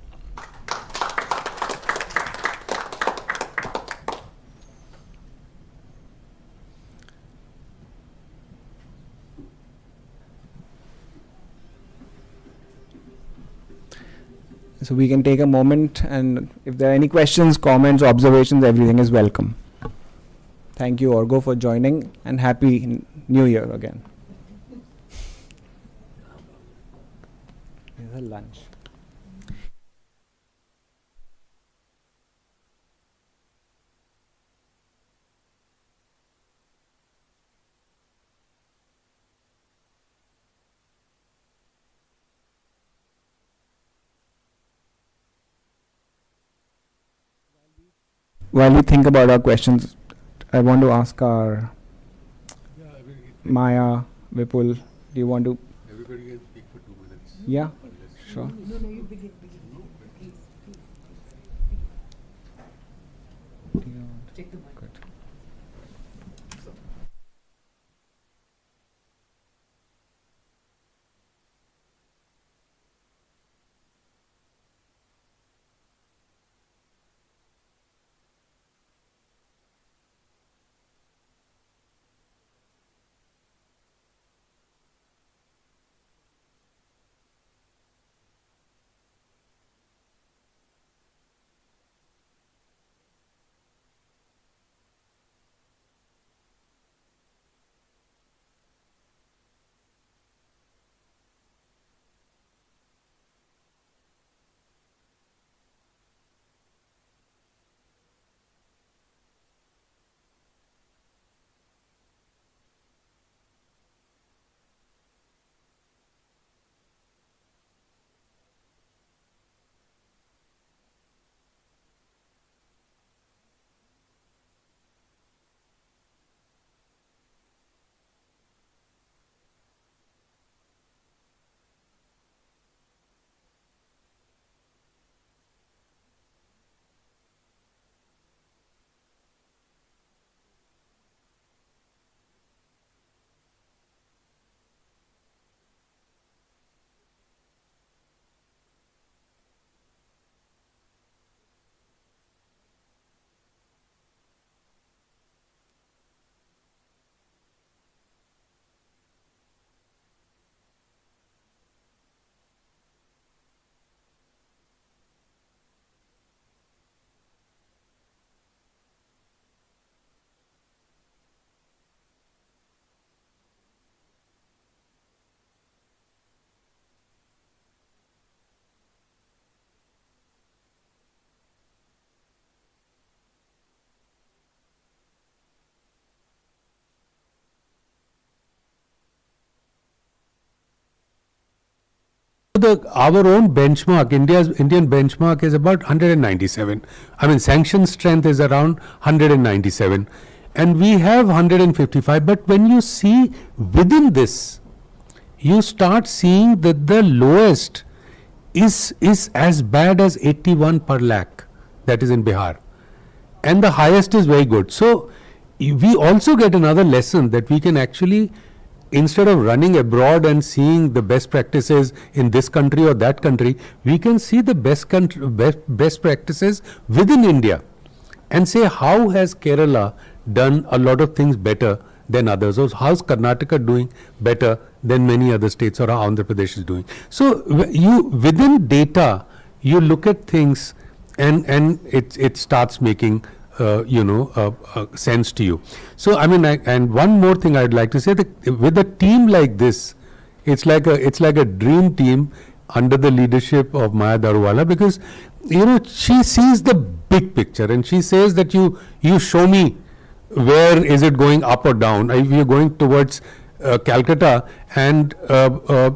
So we can take a moment, and if there are any questions, comments, observations, everything is welcome. Thank you, Orgo, for joining, and Happy New Year again. There's a lunch. While we think about our questions, I want to ask our Maya, Vipul, do you want to? Everybody can speak for 2 minutes. Yeah, sure. No, you begin. Take the mic. Good. Our own benchmark, Indian benchmark is about 197. I mean, sanction strength is around 197, and we have 155. But when you see within this, you start seeing that the lowest is as bad as 81 per lakh, that is in Bihar, and the highest is very good. So we also get another lesson that we can actually, instead of running abroad and seeing the best practices in this country or that country, we can see the best practices within India and say, how has Kerala done a lot of things better than others, or how's Karnataka doing better than many other states, or how Andhra Pradesh is doing. So you, within data, you look at things and it starts making sense to you. So I mean, and one more thing I'd like to say, that with a team like this, it's like a dream team under the leadership of Maya Daruwala, because she sees the big picture and she says that you show me where is it going up or down. If you're going towards Calcutta and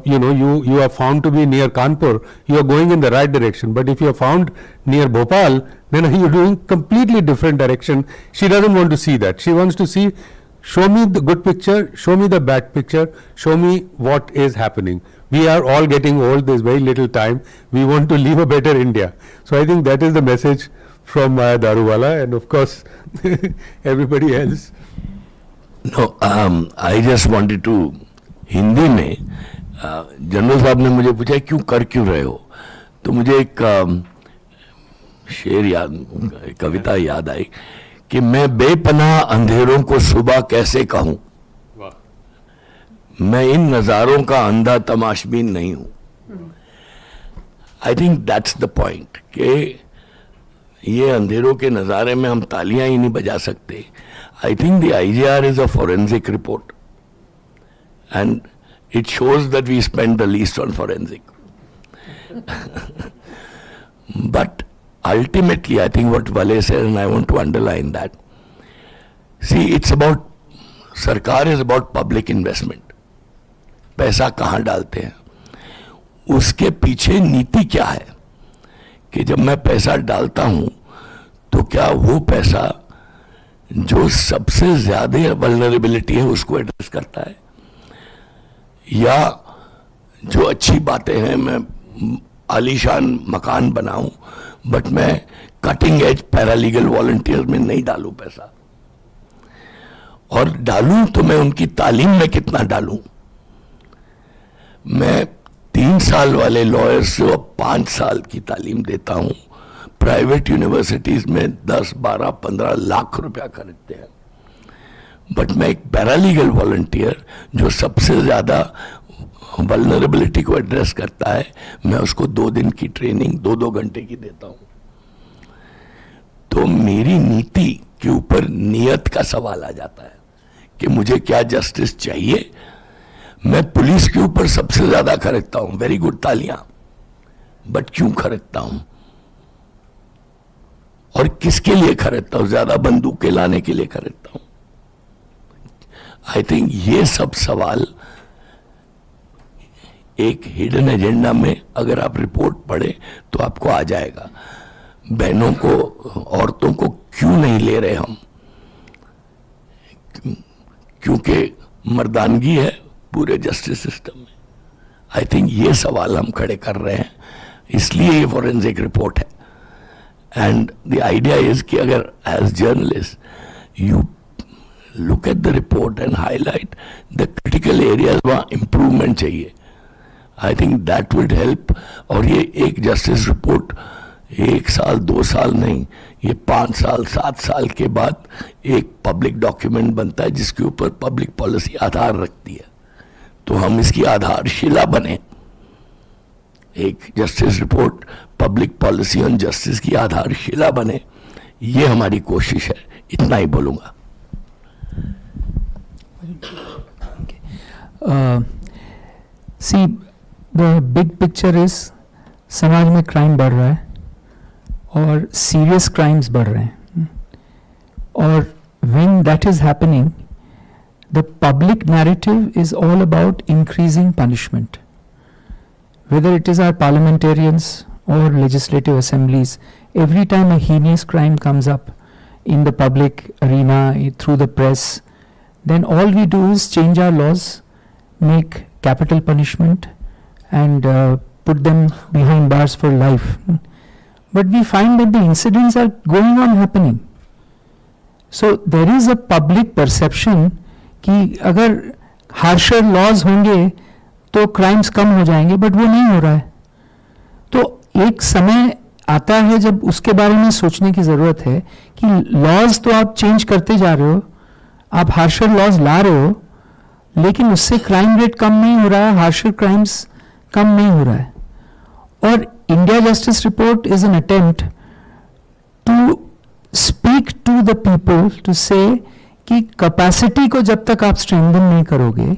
you are found to be near Kanpur, you are going in the right direction. But if you are found near Bhopal, then you're doing completely different direction. She doesn't want to see that. She wants to see, show me the good picture, show me the bad picture, show me what is happening. We are all getting old, there's very little time. We want to leave a better India. So I think that is the message from Maya Daruwala, and of course everybody else. No, I just wanted to, Hindi में general साहब ने मुझे पूछा क्यों कर क्यों रहे हो, तो मुझे एक शेर याद, कविता याद आई कि मैं बेपनाह अंधेरों को सुबह कैसे कहूँ, मैं इन नज़ारों का अंधा तमाशबीन नहीं हूँ. I think that's the point कि ये अंधेरों के नज़ारे में हम तालियां ही नहीं बजा सकते. I think the IGR is a forensic report, and it shows that we spend the least on forensic. But ultimately, I think what Vale said, and I want to underline that, see, it's about, Sarkar is about public investment. पैसा कहाँ डालते हैं, उसके पीछे नीति क्या है कि जब मैं पैसा डालता हूँ तो क्या वो पैसा जो सबसे ज्यादा वल्नरेबिलिटी है उसको एड्रेस करता है, या जो अच्छी बातें हैं, मैं आलीशान मकान बनाऊं बट मैं कटिंग एज पैरालीगल वॉलंटियर्स में नहीं डालूं पैसा, और डालूं तो मैं उनकी तालीम में कितना डालूं. मैं 3 साल वाले लॉयर्स को 5 साल की तालीम देता हूं, प्राइवेट यूनिवर्सिटीज में 10, 12, 15 लाख रुपया खरीदते हैं, बट मैं एक पैरालीगल वॉलंटियर जो सबसे ज्यादा वल्नरेबिलिटी को एड्रेस करता है, मैं उसको 2 दिन की ट्रेनिंग 2-2 घंटे की देता हूं. तो मेरी नीति के ऊपर नियत का सवाल आ जाता है कि मुझे क्या जस्टिस चाहिए. मैं पुलिस के ऊपर सबसे ज्यादा खरीदता हूं, वेरी गुड, तालियां, बट क्यों खरीदता हूं और किसके लिए खरीदता हूं, ज्यादा बंदूकें लाने के लिए खरीदता हूं. आई थिंक ये सब सवाल एक हिडन एजेंडा में अगर आप रिपोर्ट पढ़े तो आपको आ जाएगा. बहनों को, औरतों को क्यों नहीं ले रहे हम, क्योंकि मर्दानगी है पूरे जस्टिस सिस्टम में. आई थिंक ये सवाल हम खड़े कर रहे हैं, इसलिए ये फॉरेंसिक रिपोर्ट है. एंड द आइडिया इज कि अगर as journalist you look at the report and highlight the critical areas, वहाँ इंप्रूवमेंट चाहिए. I think that would help. और ये एक जस्टिस रिपोर्ट 1 साल 2 साल नहीं, ये 5 साल 7 साल के बाद एक पब्लिक डॉक्यूमेंट बनता है जिसके ऊपर पब्लिक पॉलिसी आधार रखती है. तो हम इसकी आधारशिला बने, एक justice report public policy on justice की आधारशिला बने, ये हमारी कोशिश है. इतना ही बोलूंगा. See, the big picture is समाज में क्राइम बढ़ रहा है और सीरियस क्राइम्स बढ़ रहे हैं, और when that is happening, the public narrative is all about increasing punishment. Whether it is our parliamentarians or legislative assemblies, every time a heinous crime comes up in the public arena, through the press, then all we do is change our laws, make capital punishment and put them behind bars for life. But we find that the incidents are going on happening. So there is a public perception कि अगर harsher laws होंगे तो crimes कम हो जाएंगे, but वो नहीं हो रहा है. तो एक समय आता है जब उसके बारे में सोचने की ज़रूरत है कि laws तो आप change करते जा रहे हो, आप harsher laws ला रहे हो, लेकिन उससे crime rate कम नहीं हो रहा है, harsher crimes कम नहीं हो रहा है. और India Justice Report is an attempt to speak to the people to say कि capacity को जब तक आप strengthen नहीं करोगे,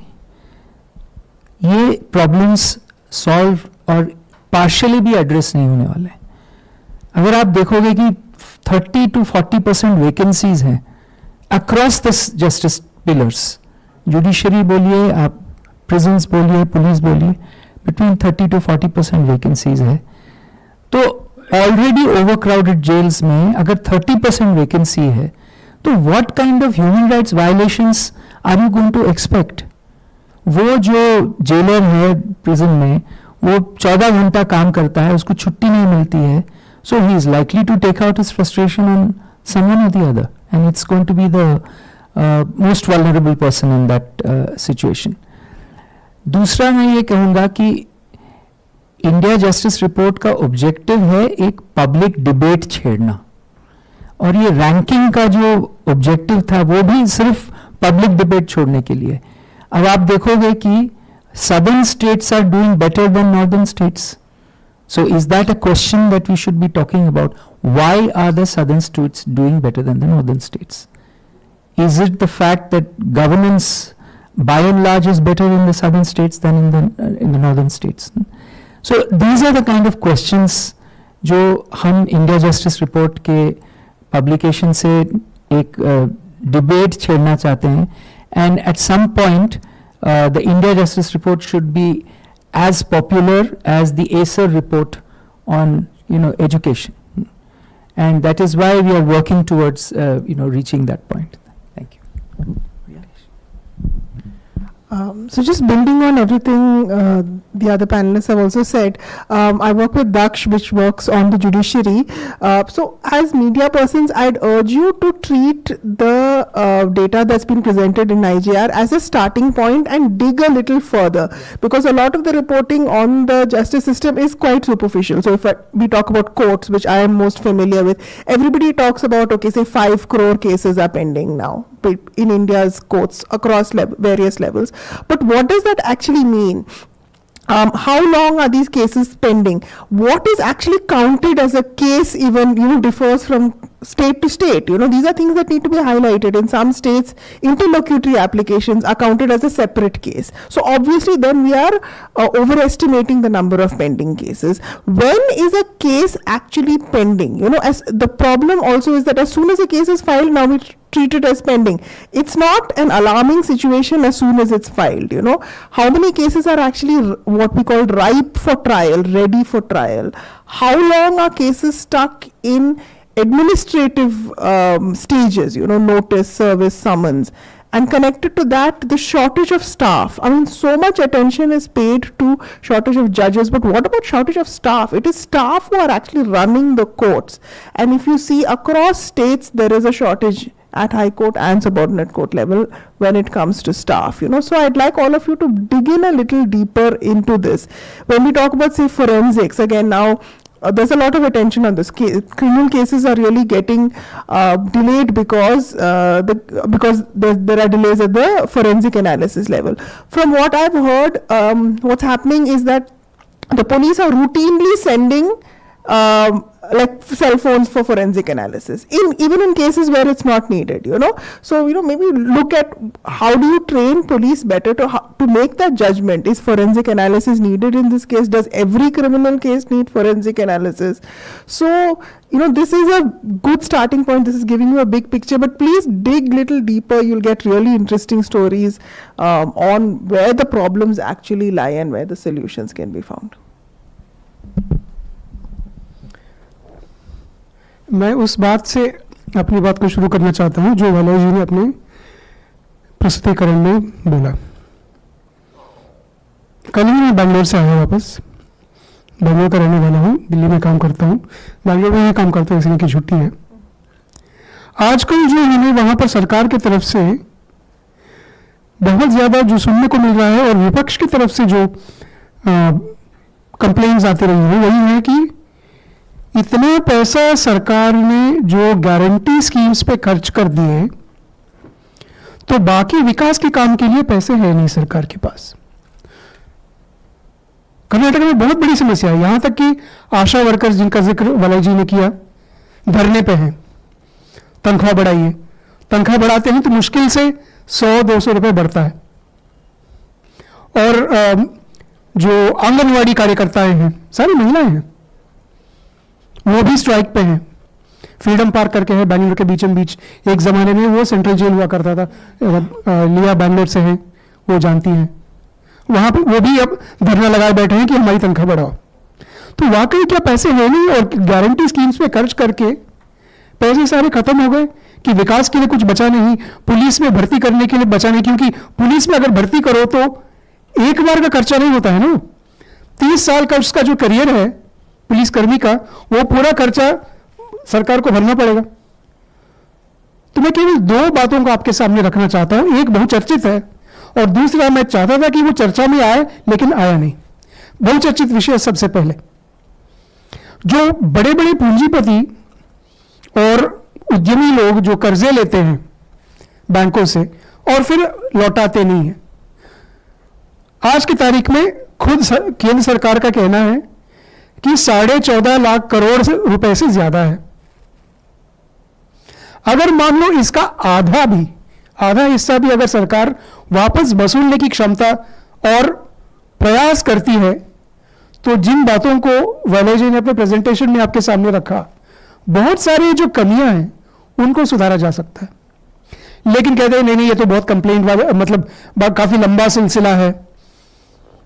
ये problems solve और partially भी address नहीं होने वाले. अगर आप देखोगे कि 30 to 40% vacancies हैं across the justice pillars, judiciary बोलिए, आप prisons बोलिए, police बोलिए, between 30 to 40% vacancies है. तो already overcrowded jails में अगर 30% vacancy है, तो what kind of human rights violations are you going to expect? वो जो jailer है prison में, वो 14 घंटा काम करता है, उसको छुट्टी नहीं मिलती है, so he is likely to take out his frustration on someone or the other, and it's going to be the most vulnerable person in that situation. दूसरा मैं ये कहूँगा कि इंडिया जस्टिस रिपोर्ट का ऑब्जेक्टिव है एक पब्लिक डिबेट छेड़ना, और ये रैंकिंग का जो ऑब्जेक्टिव था वो भी सिर्फ पब्लिक डिबेट छोड़ने के लिए. अब आप देखोगे कि southern states are doing better than northern states. So is that a question that we should be talking about? Why are the southern states doing better than the northern states? Is it the fact that governance by and large is better in the southern states than in the northern states? So these are the kind of questions जो हम India justice report के publication से एक debate छेड़ना चाहते हैं, and at some point the India justice report should be as popular as the ACER report on education, and that is why we are working towards reaching that point. Thank you. So just building on everything the other panelists have also said, I work with Daksh, which works on the judiciary. So as media persons, I'd urge you to treat the data that's been presented in IJR as a starting point and dig a little further, because a lot of the reporting on the justice system is quite superficial. So if we talk about courts, which I am most familiar with, everybody talks about, okay, say 5 crore cases are pending now in India's courts across various levels. But what does that actually mean? How long are these cases pending? What is actually counted as a case even, differs from state to state. These are things that need to be highlighted. In some states, interlocutory applications are counted as a separate case. So obviously then we are overestimating the number of pending cases. When is a case actually pending? As the problem also is that as soon as a case is filed, now we treat it as pending. It's not an alarming situation as soon as it's filed. How many cases are actually what we call ripe for trial, ready for trial? How long are cases stuck in administrative stages, notice, service, summons? And connected to that, the shortage of staff. I mean, so much attention is paid to shortage of judges, but what about shortage of staff? It is staff who are actually running the courts. And if you see across states, there is a shortage at High Court and subordinate court level when it comes to staff. So I'd like all of you to dig in a little deeper into this. When we talk about, say, forensics, again now, there's a lot of attention on this. Criminal cases are really getting delayed because there are delays at the forensic analysis level. From what I've heard, what's happening is that the police are routinely sending like cell phones for forensic analysis, even in cases where it's not needed, So, maybe look at how do you train police better to make that judgment. Is forensic analysis needed in this case? Does every criminal case need forensic analysis? So, this is a good starting point. This is giving you a big picture, but please dig little deeper. You'll get really interesting stories on where the problems actually lie and where the solutions can be found. मैं उस बात से अपनी बात को शुरू करना चाहता हूं जो वलय जी ने अपने प्रस्तुतिकरण में बोला. कल ही मैं बैंगलोर से आया वापस। बैंगलोर का रहने वाला हूँ, दिल्ली में काम करता हूँ, बैंगलोर में ही काम करता हूँ, इसलिए की छुट्टी है। आजकल जो हमें वहाँ पर सरकार की तरफ से बहुत ज़्यादा जो सुनने को मिल रहा है और विपक्ष की तरफ से जो कंप्लेंट्स आती रही है वही है कि इतना पैसा सरकार ने जो गारंटी स्कीम्स पे खर्च कर दिए तो बाकी विकास के काम के लिए पैसे है नहीं सरकार के पास। कर्नाटक में बहुत बड़ी समस्या है, यहां तक कि आशा वर्कर्स जिनका जिक्र वलय जी ने किया धरने पे हैं, तनख्वाह बढ़ाइए। तनख्वाह बढ़ाते हैं तो मुश्किल से 100-200 रुपए बढ़ता है। और जो आंगनवाड़ी कार्यकर्ताएं हैं, सारी महिलाएं हैं, वो भी स्ट्राइक पे हैं। फ्रीडम पार्क करके है बैंगलोर के बीचों बीच, एक जमाने में वो सेंट्रल जेल हुआ करता था, लिया बैंगलोर से है, वो जानती हैं। वहां पर वो भी अब धरना लगाए बैठे हैं कि हमारी तनख्वाह बढ़ाओ। तो वाकई क्या पैसे है नहीं और गारंटी स्कीम्स पे खर्च करके पैसे सारे खत्म हो गए कि विकास के लिए कुछ बचा नहीं, पुलिस में भर्ती करने के लिए बचा नहीं, क्योंकि पुलिस में अगर भर्ती करो तो एक बार का खर्चा नहीं होता है ना, 30 साल का उसका जो करियर है पुलिसकर्मी का, वो पूरा खर्चा सरकार को भरना पड़ेगा। तो मैं केवल 2 बातों को आपके सामने रखना चाहता हूं, एक बहुचर्चित है और दूसरा मैं चाहता था कि वो चर्चा में आए लेकिन आया नहीं। बहुचर्चित विषय सबसे पहले, जो बड़े बड़े पूंजीपति और उद्यमी लोग जो कर्जे लेते हैं बैंकों से और फिर लौटाते नहीं है, आज की तारीख में खुद केंद्र सरकार का कहना है कि 14.5 लाख करोड़ रुपए से ज्यादा है। अगर मान लो इसका आधा हिस्सा भी अगर सरकार वापस वसूलने की क्षमता और प्रयास करती है तो जिन बातों को वलय जी ने अपने प्रेजेंटेशन में आपके सामने रखा, बहुत सारी जो कमियां हैं उनको सुधारा जा सकता है। लेकिन कहते हैं नहीं ये तो बहुत कंप्लेंट वाला, मतलब काफी लंबा सिलसिला है,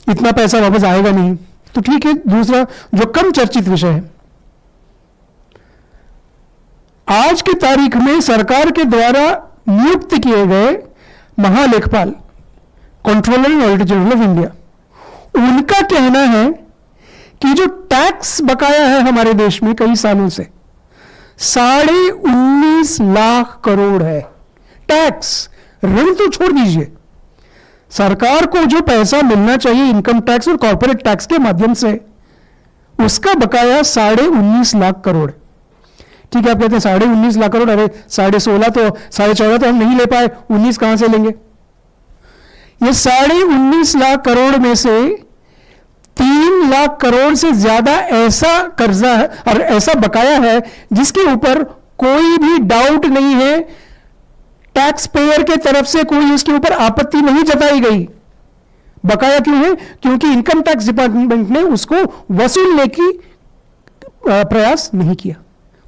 इतना पैसा वापस आएगा नहीं। तो ठीक है, दूसरा जो कम चर्चित विषय है, आज की तारीख में सरकार के द्वारा नियुक्त किए गए महालेखपाल, controller and auditor general of India, उनका कहना है कि जो टैक्स बकाया है हमारे देश में कई सालों से 19.5 लाख करोड़ है। टैक्स, ऋण तो छोड़ दीजिए, सरकार को जो पैसा मिलना चाहिए इनकम टैक्स और कॉर्पोरेट टैक्स के माध्यम से, उसका बकाया 19.5 लाख करोड़। ठीक है, आप कहते हैं 19.5 लाख करोड़, अरे 16.5 तो 14.5 तो हम नहीं ले पाए, 19 कहां से लेंगे? ये 19.5 लाख करोड़ में से 3 लाख करोड़ से ज्यादा ऐसा कर्जा है और ऐसा बकाया है जिसके ऊपर कोई भी डाउट नहीं है, टैक्स पेयर के तरफ से कोई उसके ऊपर आपत्ति नहीं जताई गई। बकाया क्यों है? क्योंकि इनकम टैक्स डिपार्टमेंट ने उसको वसूलने की प्रयास नहीं किया।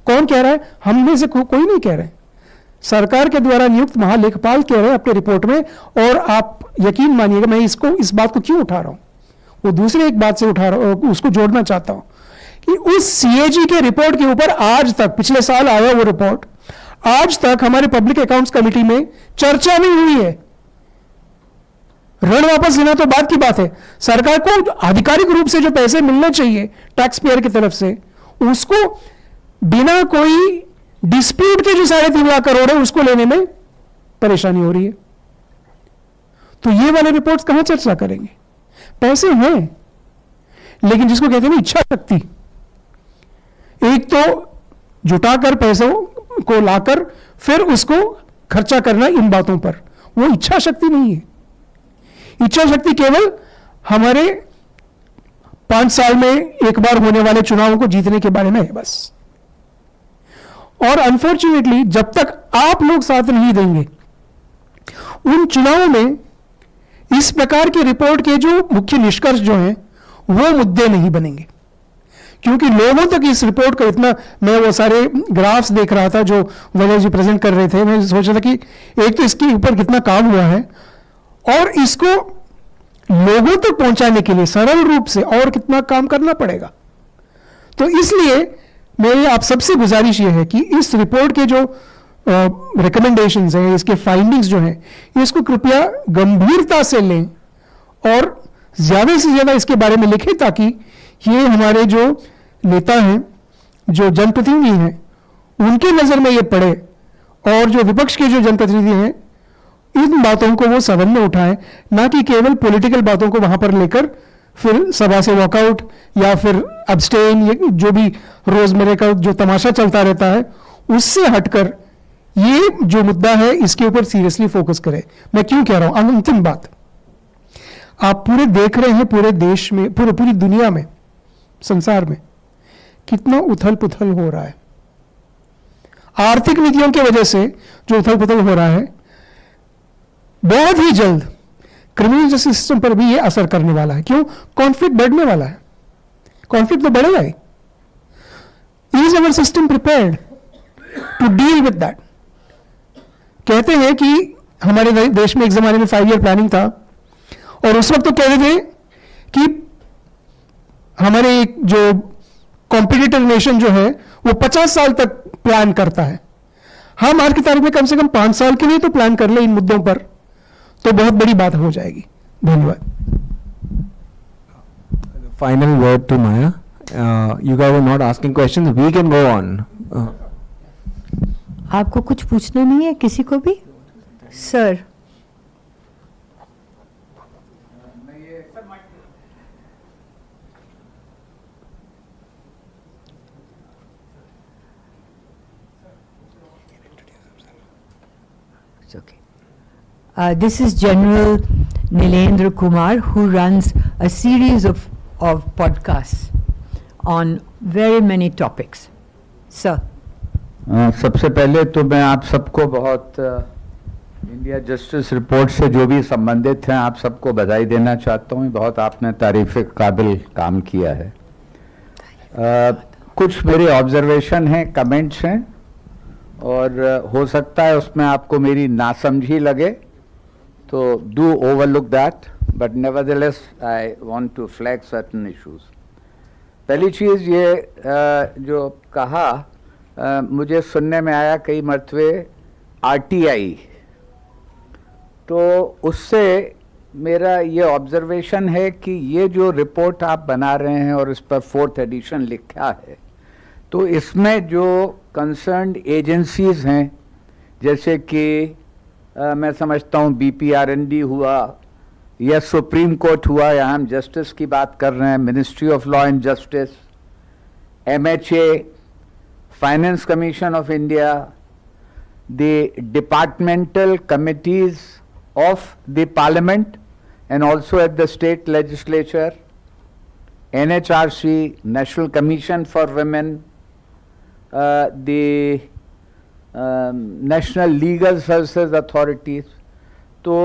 कौन कह रहा है? हम में से कोई नहीं कह रहे, सरकार के द्वारा नियुक्त महालेखपाल कह रहे हैं अपने रिपोर्ट में। और आप यकीन मानिएगा, मैं इस बात को क्यों उठा रहा हूं, वो दूसरे एक बात से उठा रहा हूं, उसको जोड़ना चाहता हूं कि उस सीएजी के रिपोर्ट के ऊपर आज तक, पिछले साल आया वो रिपोर्ट, आज तक हमारे पब्लिक अकाउंट्स कमेटी में चर्चा नहीं हुई है। ऋण वापस लेना तो बात की बात है, सरकार को आधिकारिक रूप से जो पैसे मिलने चाहिए टैक्स पेयर की तरफ से, उसको बिना कोई डिस्प्यूट के जो 3.5 लाख करोड़ है उसको लेने में परेशानी हो रही है। तो ये वाले रिपोर्ट्स कहां चर्चा करेंगे? पैसे हैं, लेकिन जिसको कहते हैं ना इच्छा शक्ति, एक तो जुटाकर पैसों को लाकर फिर उसको खर्चा करना इन बातों पर, वो इच्छा शक्ति नहीं है। इच्छा शक्ति केवल हमारे 5 साल में एक बार होने वाले चुनावों को जीतने के बारे में है बस। और अनफॉर्चुनेटली जब तक आप लोग साथ नहीं देंगे, उन चुनावों में इस प्रकार की रिपोर्ट के जो मुख्य निष्कर्ष जो हैं वो मुद्दे नहीं बनेंगे। क्योंकि लोगों तक इस रिपोर्ट का इतना, मैं वो सारे ग्राफ्स देख रहा था जो वलय जी प्रेजेंट कर रहे थे, मैं सोच रहा था कि एक तो इसके ऊपर कितना काम हुआ है और इसको लोगों तक पहुंचाने के लिए सरल रूप से और कितना काम करना पड़ेगा। तो इसलिए मेरी आप सबसे गुजारिश ये है कि इस रिपोर्ट के जो रिकमेंडेशंस हैं, इसके फाइंडिंग्स जो हैं, इसको कृपया गंभीरता से लें और ज्यादा से ज्यादा इसके बारे में लिखें, ताकि ये हमारे जो नेता हैं, जो जनप्रतिनिधि हैं, उनके नजर में ये पड़े, और जो विपक्ष के जो जनप्रतिनिधि हैं इन बातों को वो सदन में उठाएं, ना कि केवल पॉलिटिकल बातों को वहां पर लेकर फिर सभा से वॉकआउट या फिर अब्सटेन, ये जो भी रोजमर्रे का जो तमाशा चलता रहता है उससे हटकर ये जो मुद्दा है इसके ऊपर सीरियसली फोकस करें। मैं क्यों कह रहा हूं, अंतिम बात, आप पूरे देख रहे हैं पूरे देश में, पूरी दुनिया में, संसार में कितना उथल पुथल हो रहा है। आर्थिक नीतियों की वजह से जो उथल पुथल हो रहा है, बहुत ही जल्द क्रिमिनल जस्टिस सिस्टम पर भी ये असर करने वाला है। क्यों? कॉन्फ्लिक्ट बढ़ने वाला है, कॉन्फ्लिक्ट तो बढ़ेगा ही। Is our system prepared to deal with that? कहते हैं कि हमारे देश में एक जमाने में 5 ईयर प्लानिंग था, और उस वक्त तो कहते थे कि हमारे जो कॉम्पिटिटिव नेशन जो है वो 50 साल तक प्लान करता है। हम आज की तारीख में कम से कम 5 साल के लिए तो प्लान कर ले इन मुद्दों पर, तो बहुत बड़ी बात हो जाएगी। धन्यवाद। Final word to Maya. You guys are not asking questions. We can go on. आपको कुछ पूछना नहीं है किसी को भी? Sir, it's okay. This is General Nilendra Kumar, who runs a series of podcasts on very many topics. Sir. सबसे पहले तो मैं आप सबको बहुत इंडिया जस्टिस रिपोर्ट से जो भी संबंधित हैं आप सबको बधाई देना चाहता हूँ। बहुत आपने तारीफ के काबिल काम किया है। कुछ मेरे ऑब्जर्वेशन हैं, कमेंट्स हैं, और हो सकता है उसमें आपको मेरी नासमझी लगे, तो do overlook that, but nevertheless I want to flag certain issues. पहली चीज़ ये जो कहा, मुझे सुनने में आया कई मरतबे आरटीआई, तो उससे मेरा ये ऑब्जर्वेशन है कि ये जो रिपोर्ट आप बना रहे हैं और इस पर 4th एडिशन लिखा है, तो इसमें जो कंसर्न्ड एजेंसीज हैं, जैसे कि मैं समझता हूँ BPRND हुआ या सुप्रीम कोर्ट हुआ, या हम जस्टिस की बात कर रहे हैं, ministry of law and justice, MHA, Finance Commission of India, the departmental committees of the Parliament and also at the state legislature, NHRC, National Commission for Women, the National Legal Services Authorities, तो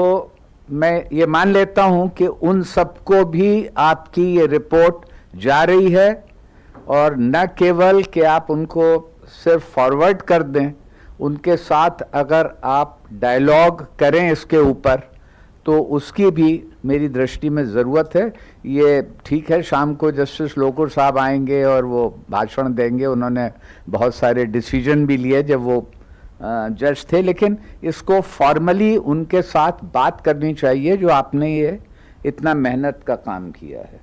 मैं ये मान लेता हूँ कि उन सबको भी आपकी ये रिपोर्ट जा रही है, और न केवल कि आप उनको सिर्फ फॉरवर्ड कर दें, उनके साथ अगर आप डायलॉग करें इसके ऊपर, तो उसकी भी मेरी दृष्टि में ज़रूरत है। ये ठीक है, शाम को जस्टिस लोकुर साहब आएंगे और वो भाषण देंगे, उन्होंने बहुत सारे डिसीजन भी लिए जब वो जज थे, लेकिन इसको फॉर्मली उनके साथ बात करनी चाहिए जो आपने ये इतना मेहनत का काम किया है।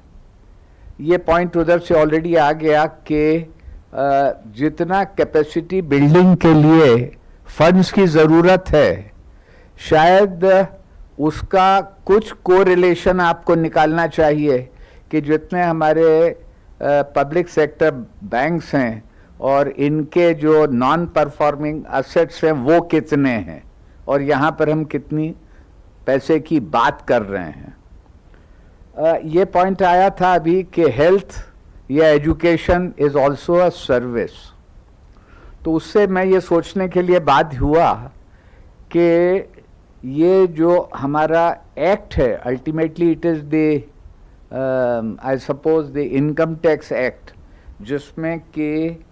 ये पॉइंट उधर से ऑलरेडी आ गया कि जितना कैपेसिटी बिल्डिंग के लिए फंड्स की ज़रूरत है, शायद उसका कुछ कोरिलेशन आपको निकालना चाहिए कि जितने हमारे पब्लिक सेक्टर बैंक्स हैं और इनके जो नॉन परफॉर्मिंग एसेट्स हैं वो कितने हैं, और यहाँ पर हम कितनी पैसे की बात कर रहे हैं। ये पॉइंट आया था अभी कि हेल्थ या education is also a service, तो उससे मैं ये सोचने के लिए बाध्य हुआ कि ये जो हमारा एक्ट है, ultimately it is the I suppose the income tax act, जिसमें कि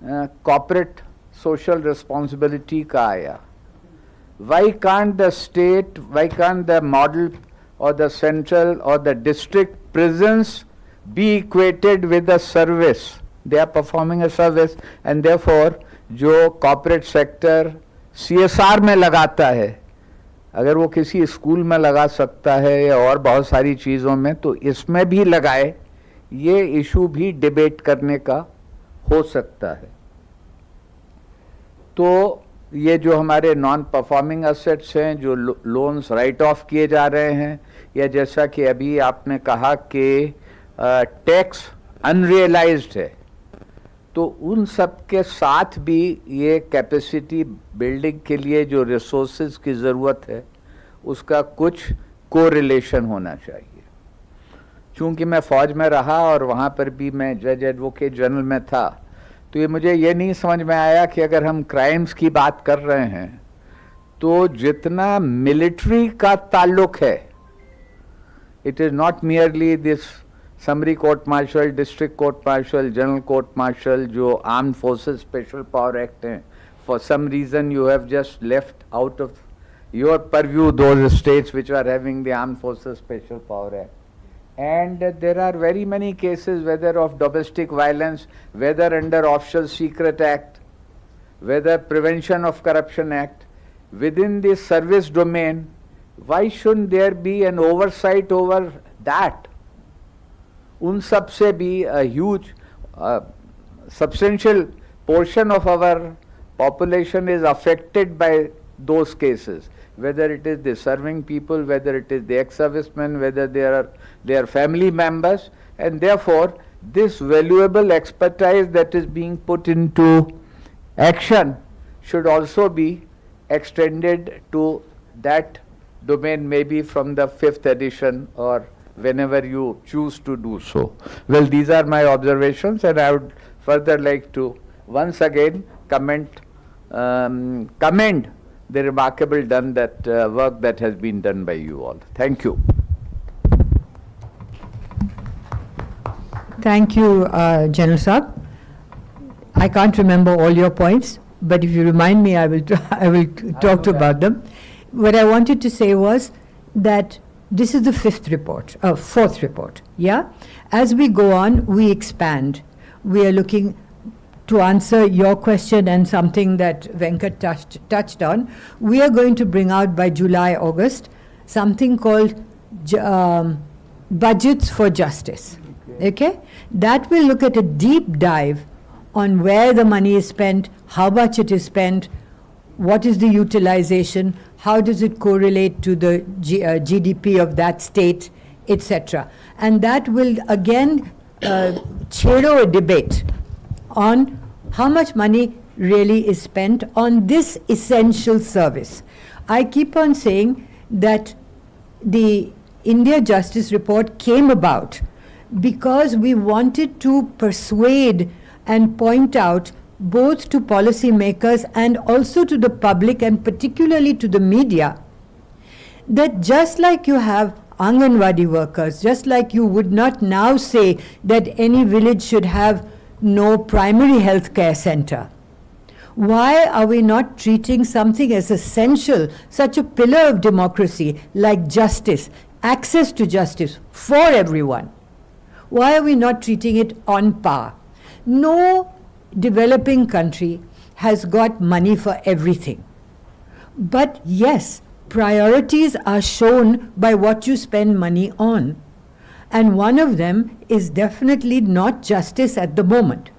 कॉर्पोरेट सोशल रिस्पॉन्सिबिलिटी का आया। Why can't the state, why can't the model or the central or the district prisons be equated with a service? They are performing a service, and therefore जो corporate sector CSR में लगाता है, अगर वो किसी school में लगा सकता है या और बहुत सारी चीज़ों में, तो इसमें भी लगाए, ये इशू भी डिबेट करने का हो सकता है। तो ये जो हमारे नॉन परफॉर्मिंग एसेट्स हैं, जो लोन्स राइट ऑफ किए जा रहे हैं, या जैसा कि अभी आपने कहा कि टैक्स अनरियलाइज्ड है, तो उन सब के साथ भी ये कैपेसिटी बिल्डिंग के लिए जो रिसोर्सेज की ज़रूरत है उसका कुछ कोरिलेशन होना चाहिए। चूँकि मैं फ़ौज में रहा और वहाँ पर भी मैं जज एडवोकेट जनरल में था, तो ये मुझे ये नहीं समझ में आया कि अगर हम क्राइम्स की बात कर रहे हैं तो जितना मिलिट्री का ताल्लुक है, it is not merely this summary court martial, district court martial, general court martial, जो armed forces special power act हैं, for some reason you have just left out of your purview those states which are having the armed forces special power act. And there are very many cases, whether of domestic violence, whether under Official Secret Act, whether Prevention of Corruption Act, within the service domain. Why shouldn't there be an oversight over that? उन सब से भी a huge substantial portion of our population is affected by those cases, whether it is the serving people, whether it is the ex-servicemen, whether they are their family members, and therefore this valuable expertise that is being put into action should also be extended to that domain, maybe from the 5th edition or whenever you choose to do so. Well, these are my observations, and I would further like to once again commend the remarkable work that has been done by you all. Thank you. Thank you, General Saab. I can't remember all your points, but if you remind me, I will talk to about them. What I wanted to say was that this is the fourth report. Yeah, as we go on, we expand. We are looking to answer your question and something that Venkat touched on. We are going to bring out by July, August, something called budgets for justice. Okay, that will look at a deep dive on where the money is spent, how much it is spent, what is the utilization, how does it correlate to the GDP of that state, etc. And that will again chero a debate on how much money really is spent on this essential service. I keep on saying that the India Justice Report came about because we wanted to persuade and point out both to policymakers and also to the public, and particularly to the media, that just like you have Anganwadi workers, just like you would not now say that any village should have no primary health care center, why are we not treating something as essential, such a pillar of democracy like justice, access to justice for everyone? Why are we not treating it on par? No developing country has got money for everything. But yes, priorities are shown by what you spend money on. And one of them is definitely not justice at the moment.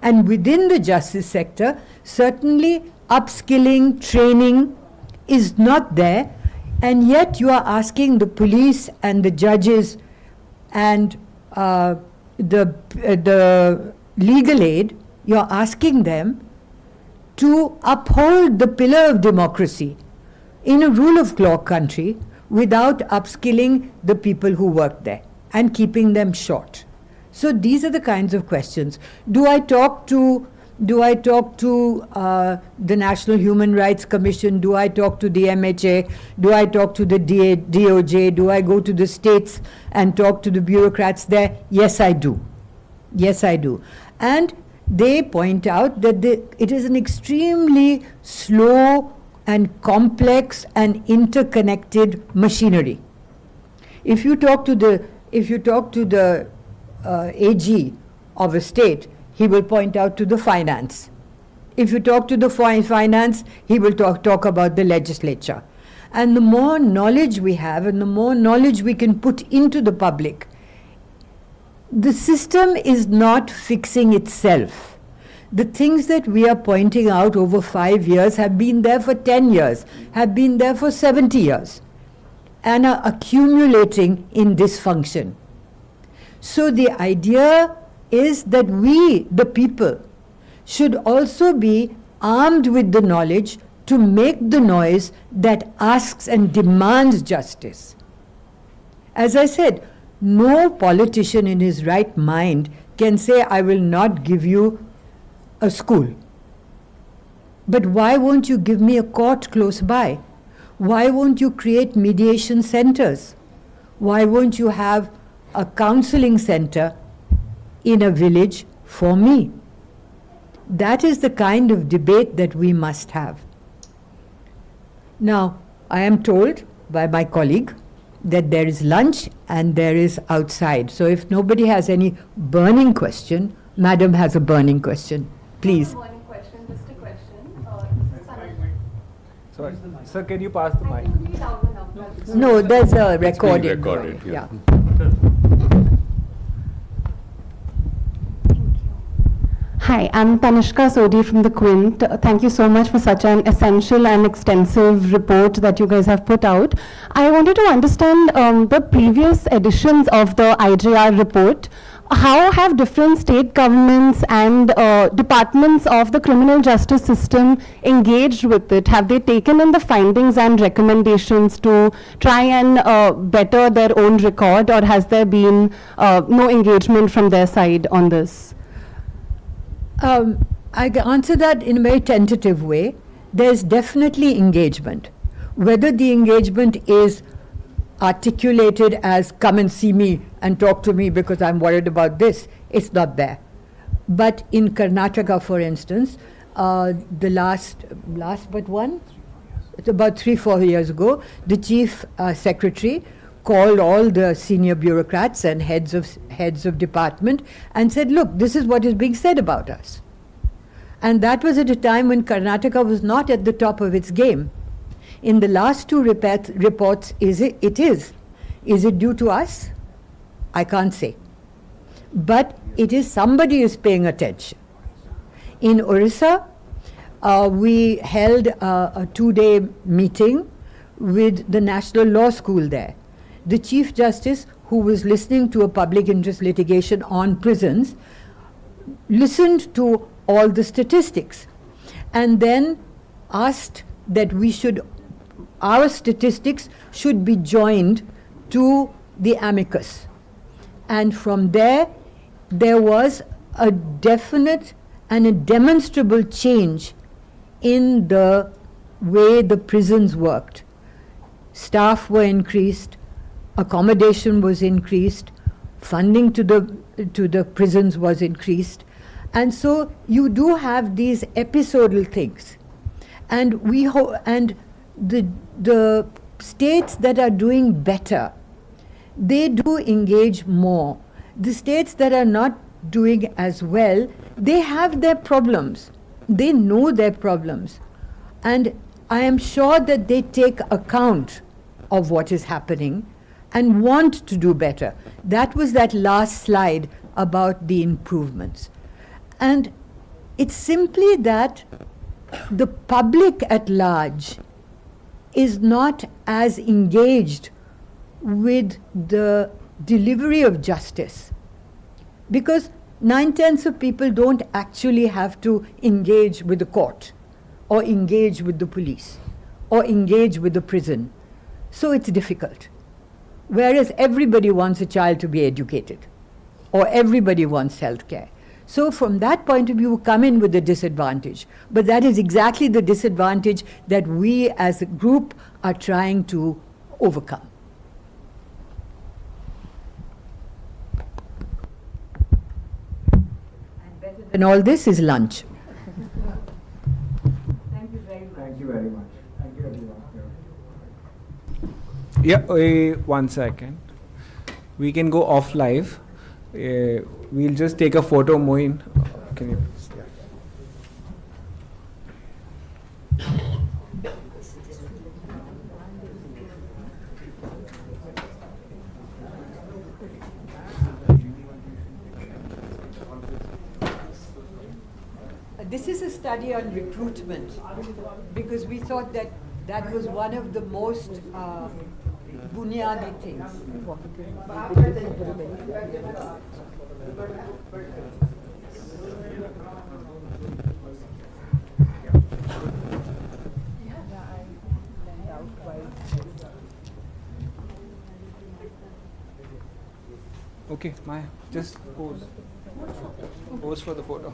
And within the justice sector, certainly upskilling, training is not there. And yet you are asking the police and the judges and the legal aid, you're asking them to uphold the pillar of democracy in a rule of law country without upskilling the people who work there and keeping them short. So these are the kinds of questions. Do I talk to the National Human Rights Commission? Do I talk to the MHA? Do I talk to the DOJ? Do I go to the states and talk to the bureaucrats there? Yes, I do. Yes, I do. And they point out that it is an extremely slow and complex and interconnected machinery. If you talk to the AG of a state, he will point out to the finance. If you talk to the finance, he will talk about the legislature. And the more knowledge we have and the more knowledge we can put into the public, the system is not fixing itself. The things that we are pointing out over 5 years have been there for 10 years, have been there for 70 years, and are accumulating in dysfunction. So the idea is that we, the people, should also be armed with the knowledge to make the noise that asks and demands justice. As I said, no politician in his right mind can say, I will not give you a school. But why won't you give me a court close by? Why won't you create mediation centers? Why won't you have a counseling center in a village for me? That is the kind of debate that we must have. Now, I am told by my colleague that there is lunch and there is outside. So if nobody has any burning question, Madam has a burning question. Please. Not a burning question, just a question. This is Sorry. Sir, can you pass the mic? Can you read out the numbers? No, there's a recording. recorded, yeah. Hi, I'm Tanishka Sodhi from the Quint. Thank you so much for such an essential and extensive report that you guys have put out. I wanted to understand the previous editions of the IJR report. How have different state governments and departments of the criminal justice system engaged with it? Have they taken in the findings and recommendations to try and better their own record, or has there been no engagement from their side on this? I answer that in a very tentative way. There's definitely engagement. Whether the engagement is articulated as come and see me and talk to me because I'm worried about this, it's not there. But in Karnataka, for instance, the last but one, it's about 3-4 years ago, the chief secretary called all the senior bureaucrats and heads of department and said, look, this is what is being said about us. And that was at a time when Karnataka was not at the top of its game. In the last two reports, is it due to us? I can't say. But it is somebody is paying attention. In Orissa, we held a 2-day meeting with the National Law School there. The Chief Justice, who was listening to a public interest litigation on prisons, listened to all the statistics and then asked that our statistics should be joined to the amicus. And from there was a definite and a demonstrable change in the way the prisons worked. Staff were increased, accommodation was increased, funding to the prisons was increased. And so you do have these episodal things. And the states that are doing better, they do engage more. The states that are not doing as well, they have their problems. They know their problems. And I am sure that they take account of what is happening and want to do better. That was that last slide about the improvements. And it's simply that the public at large is not as engaged with the delivery of justice, because 9/10 of people don't actually have to engage with the court or engage with the police or engage with the prison. So it's difficult. Whereas everybody wants a child to be educated or everybody wants health care. So from that point of view, we come in with a disadvantage. But that is exactly the disadvantage that we as a group are trying to overcome. And better than all this is lunch. Thank you very much. Thank you very much. Thank you, everyone. Yeah, one second. We can go off live. We'll just take a photo, Moin. Can you? Yeah. This is a study on recruitment because we thought that that was one of the most bunyadi things. Okay, Maya, just pose. Pose for the photo.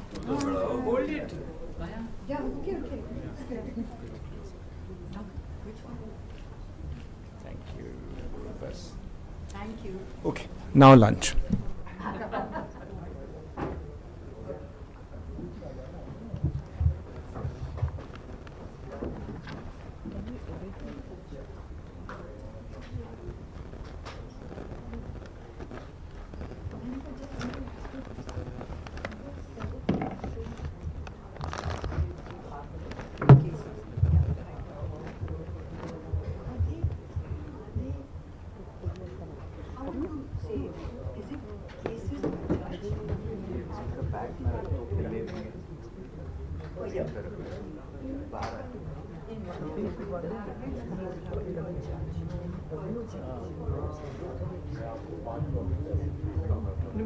Hold it. Yeah, okay, okay. Thank you. Bas. Thank you. Okay, now lunch.